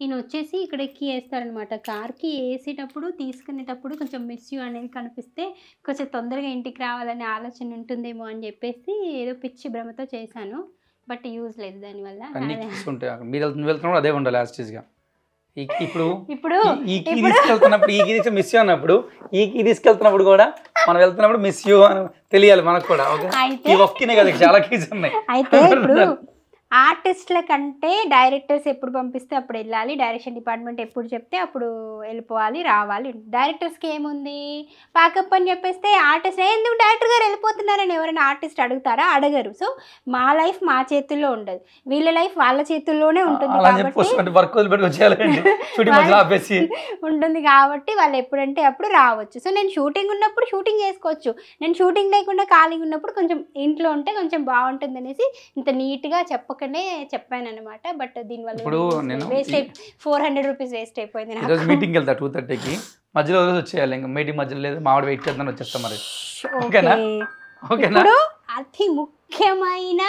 ఈయన వచ్చేసి ఇక్కడ కీ వేస్తారనమాట. కార్కి వేసేటప్పుడు తీసుకునేటప్పుడు కొంచెం మిస్యూ అనేది కనిపిస్తే కొంచెం తొందరగా ఇంటికి రావాలనే ఆలోచన ఉంటుందేమో అని చెప్పేసి ఏదో పిచ్చి భ్రమతో చేశాను, బట్ యూజ్ లేదు దానివల్ల. అన్నీ తీసుకుంటే మీరు వెళ్తున్నప్పుడు అదే ఉండాలి యాస్టీస్గా. ఇప్పుడు ఇప్పుడు ఈ కీ తీసుకెళ్తున్నప్పుడు ఈ కీ మిస్ యూ అన్నప్పుడు ఈ కీ తీసుకెళ్తున్నప్పుడు కూడా మనం వెళ్తున్నప్పుడు మిస్ యూ అని తెలియాలి మనకు కూడా. ఓకే, ఈ ఒక్కనే కదా చాలా కీస్ ఉన్నాయి. అయితే ఇప్పుడు ఆర్టిస్ట్ల కంటే డైరెక్టర్స్ ఎప్పుడు పంపిస్తే అప్పుడు వెళ్ళాలి, డైరెక్షన్ డిపార్ట్మెంట్ ఎప్పుడు చెప్తే అప్పుడు వెళ్ళిపోవాలి రావాలి. డైరెక్టర్స్కి ఏముంది ప్యాకప్ అని చెప్పేస్తే ఆర్టిస్ట్ ఎందుకు డైరెక్టర్ గారు వెళ్ళిపోతున్నారని ఎవరైనా ఆర్టిస్ట్ అడుగుతారా? అడగరు. సో మా లైఫ్ మా చేతుల్లో ఉండదు, వీళ్ళ లైఫ్ వాళ్ళ చేతుల్లోనే ఉంటుంది ఉంటుంది కాబట్టి వాళ్ళు ఎప్పుడంటే అప్పుడు రావచ్చు. సో నేను షూటింగ్ ఉన్నప్పుడు షూటింగ్ చేసుకోవచ్చు, నేను షూటింగ్ లేకుండా ఖాళీగా ఉన్నప్పుడు కొంచెం ఇంట్లో ఉంటే కొంచెం బాగుంటుంది అనేసి ఇంత నీట్గా చెప్పాను అనమాట. బట్ దీనివల్ల వేస్ట్ 400 రూపీస్ వేస్ట్ అయిపోయింది. ఈరోజు మీటింగ్కి వెళ్తా 2:30కి, మధ్యలో రోజు వచ్చేయాలి. ఇంకా మీటింగ్ మధ్యలో లేదు, మామిడి వెయిట్ చేద్దాం వచ్చేస్తాం. మరి ఓకేనా? ఇప్పుడు అతి ముఖ్యమైన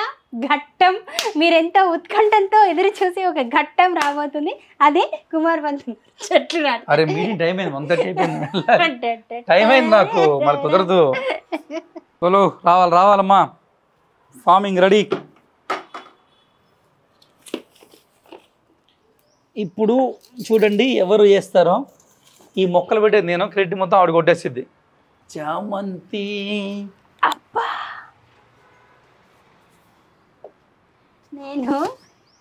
ఘట్టం, మీరెంతో ఉత్కంఠంతో ఎదురు చూసి ఒక ఘట్టం రాబోతుంది, అదే కుమార్ పంత్ చెట్లు నాటు. అరే మీటింగ్ టైం అయింది, 1:30 అయిపోయింది, టైం అయింది నాకు, మరి కుదరదు. చలో రావాలమ్మా, ఫార్మింగ్ రెడీ. ఇప్పుడు చూడండి ఎవరు చేస్తారో ఈ మొక్కలు పెట్టేది నేను, క్రెడిట్ మొత్తం ఆవిడ కొట్టేసిద్ది. చామంతి అబ్బా, నేను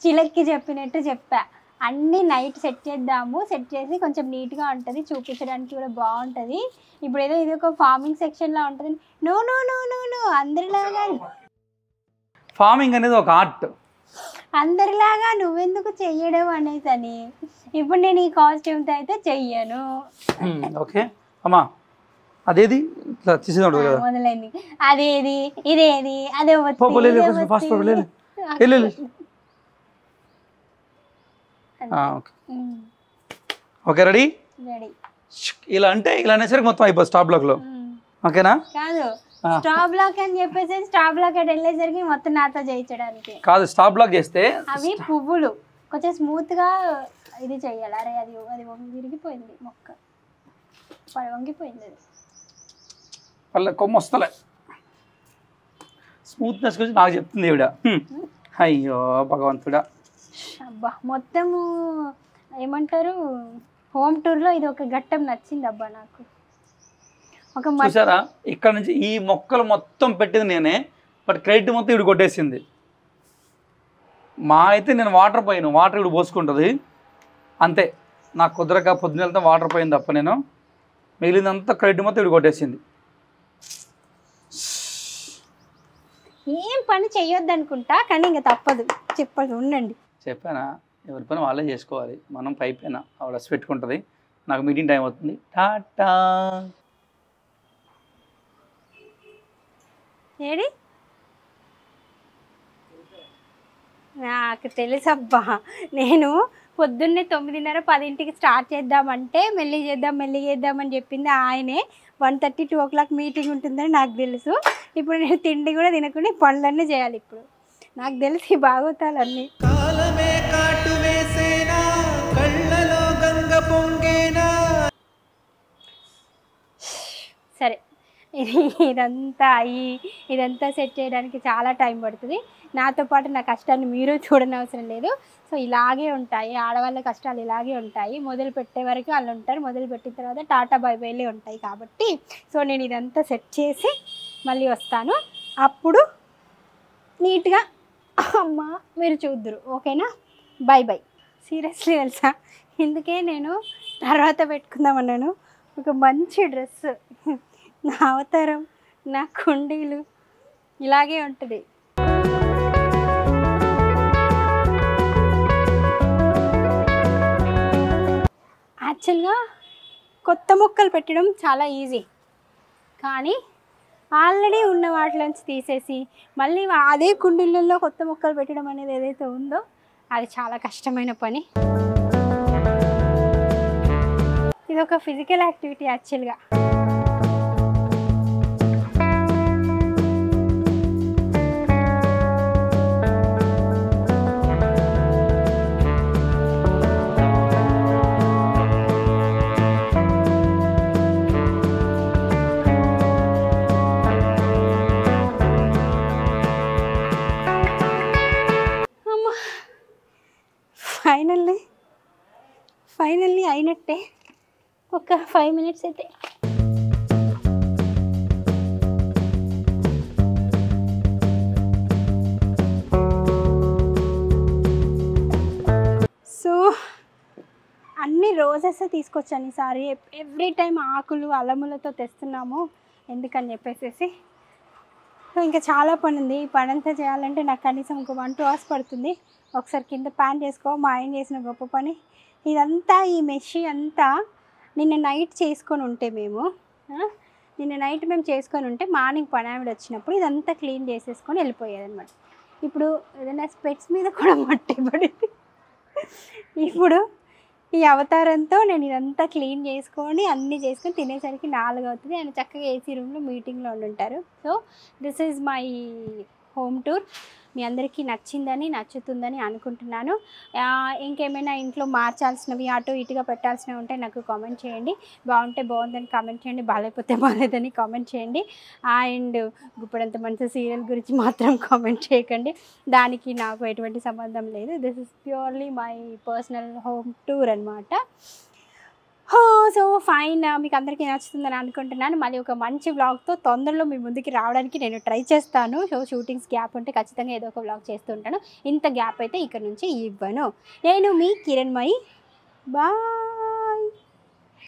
చిలక్కి చెప్పినట్టు చెప్పా, అన్నీ నైట్ సెట్ చేద్దాము, సెట్ చేసి కొంచెం నీట్గా ఉంటుంది, చూపించడానికి కూడా బాగుంటుంది. ఇప్పుడు ఏదో ఇది ఒక ఫార్మింగ్ సెక్షన్లా ఉంటుంది. No no no no no అందరిలాగా ఫార్మింగ్ అనేది ఒక ఆర్ట్, అందరిలాగా నువ్వెందుకు చెయ్యడం అనేసి అని. ఇప్పుడు నేను ఈ కాస్ట్యూమ్తో అయితే చెయ్యను. ఓకే అమ్మా, అదేది ఇట్లా తీసేది ఉంటుంది కదా, మొదలైంది అదేది ఇదేది అదే ఓకే రెడీ. రెడీ ఇలా అంటే ఇలా అనేసరికి మొత్తం అయిపోతుంది స్టాప్ బ్లాక్ లో. ఓకేనా? కాదు, స్టాప్ బ్లాక్ అని చెప్పేసి స్టాప్ బ్లాక్ అటు వెళ్ళేసరికి మొత్తం నాతో చేయించడానికి కాదు, స్టాప్ బ్లాక్ చేస్తే అవి పువ్వులు కొంచెం స్మూత్ గా ఇది చెయ్యాలి. అరే అది అది విరిగిపోయింది, మొక్క వంగిపోయింది, అది వాళ్ళ కొమ్మ వస్తలే, స్మూత్నెస్ గురించి నాకు చెప్తుంది ఈవిడ. అయ్యో భగవంతుడా. అబ్బా మొత్తము ఏమంటారు, హోమ్ టూర్లో ఇది ఒక ఘట్టం నచ్చింది అబ్బా నాకు. ఒక చూసారా, ఇక్కడ నుంచి ఈ మొక్కలు మొత్తం పెట్టింది నేనే, బట్ క్రెడిట్ మొత్తం ఇవి కొట్టేసింది. మా అయితే నేను వాటర్ పోయాను, వాటర్ ఇవి పోసుకుంటుంది అంతే, నాకు కుదరక పొద్దున వెళ్తే వాటర్ పోయింది తప్ప, నేను మిగిలినంతా క్రెడిట్ మొత్తం ఇవి కొట్టేసింది. ఏం పని చెయ్యొద్దు అనుకుంటా, కానీ ఇంకా తప్పదు, చెప్పదు ఉండండి. చెప్పానా, ఎవరి పని వాళ్ళే చేసుకోవాలి. మనం పైపోయినా ఆవిడ డ్రెస్ పెట్టుకుంటుంది, నాకు మీటింగ్ టైం అవుతుంది, టాటా. ఏడి నాకు తెలుసబ్బా, నేను పొద్దున్నే 9:30 10ంటికి స్టార్ట్ చేద్దామంటే మెల్లి చేద్దామని చెప్పింది ఆయనే. 1:30 2 o'clock మీటింగ్ ఉంటుందని నాకు తెలుసు. ఇప్పుడు నేను తిండి కూడా తినకుండా పనులన్నీ చేయాలి. ఇప్పుడు నాకు తెలిసి బాగోతాలన్నీ. సరే, ఇదంతా సెట్ చేయడానికి చాలా టైం పడుతుంది. నాతో పాటు నా కష్టాన్ని మీరు చూడనవసరం లేదు. సో ఇలాగే ఉంటాయి, ఆడవాళ్ళ కష్టాలు ఇలాగే ఉంటాయి. మొదలు పెట్టే వరకు వాళ్ళు ఉంటారు, మొదలు పెట్టిన తర్వాత టాటా బై బైలే ఉంటాయి. కాబట్టి సో నేను ఇదంతా సెట్ చేసి మళ్ళీ వస్తాను, అప్పుడు నీట్గా అమ్మ మీరు చూద్దరు. ఓకేనా? By by. సీరియస్లీ తెలుసా, ఇందుకే నేను తర్వాత పెట్టుకుందామన్నాను. ఒక మంచి డ్రెస్, నా అవతారం, నా కుండీలు ఇలాగే ఉంటుంది. యాక్చువల్గా కొత్త మొక్కలు పెట్టడం చాలా ఈజీ, కానీ ఆల్రెడీ ఉన్న వాటిలోంచి తీసేసి మళ్ళీ అదే కుండీలలో కొత్త మొక్కలు పెట్టడం అనేది ఏదైతే ఉందో అది చాలా కష్టమైన పని. ఇది ఒక ఫిజికల్ యాక్టివిటీ యాక్చువల్గా. అయినట్టే. ఒక 5 minutes అయితే. సో అన్ని రోజెస్ తీసుకొచ్చాను ఈసారి. ఎవ్రీ టైం ఆకులు అలములతో తెస్తున్నాము ఎందుకని చెప్పేసి. సో ఇంకా చాలా పని ఉంది. ఈ పని అంతా చేయాలంటే నాకు కనీసం ఒక 1-2 hours పడుతుంది. ఒకసారి కింద ప్యాన్ చేసుకో, మా ఆయన చేసిన గొప్ప పని ఇదంతా. ఈ మెషి అంతా నిన్న నైట్ చేసుకొని ఉంటే మేము చేసుకొని ఉంటే మార్నింగ్ పని ఆవిడ వచ్చినప్పుడు ఇదంతా క్లీన్ చేసేసుకొని వెళ్ళిపోయేది అనమాట. ఇప్పుడు ఏదైనా స్పెట్స్ మీద కూడా మట్టి పడింది. ఇప్పుడు ఈ అవతారంతో నేను ఇదంతా క్లీన్ చేసుకొని అన్నీ చేసుకొని తినేసరికి 4 అవుతుంది. ఆయన చక్కగా ఏసీ రూమ్లో మీటింగ్లో ఉండుంటారు. So this is my home tour. మీ అందరికీ నచ్చుతుందని అనుకుంటున్నాను. ఇంకేమైనా ఇంట్లో మార్చాల్సినవి అటు ఇటుగా పెట్టాల్సినవి ఉంటే నాకు కామెంట్ చేయండి. బాగుంటే బాగుందని కామెంట్ చేయండి, బాగాలేకపోతే బాగాలేదని కామెంట్ చేయండి. అండ్ ఇప్పుడంత మంచి సీరియల్ గురించి మాత్రం కామెంట్ చేయకండి, దానికి నాకు ఎటువంటి సంబంధం లేదు. This is purely my personal home tour అనమాట. సో ఫైన్, మీకు అందరికీ నచ్చుతుందని అనుకుంటున్నాను. మళ్ళీ ఒక మంచి వ్లాగ్తో తొందరలో మీ ముందుకి రావడానికి నేను ట్రై చేస్తాను. సో షూటింగ్స్ గ్యాప్ ఉంటే ఖచ్చితంగా ఏదో ఒక వ్లాగ్ చేస్తూ ఉంటాను. ఇంత గ్యాప్ అయితే ఇక్కడ నుంచి ఇవ్వను. నేను మీ కిరణ్మయి. బాయ్.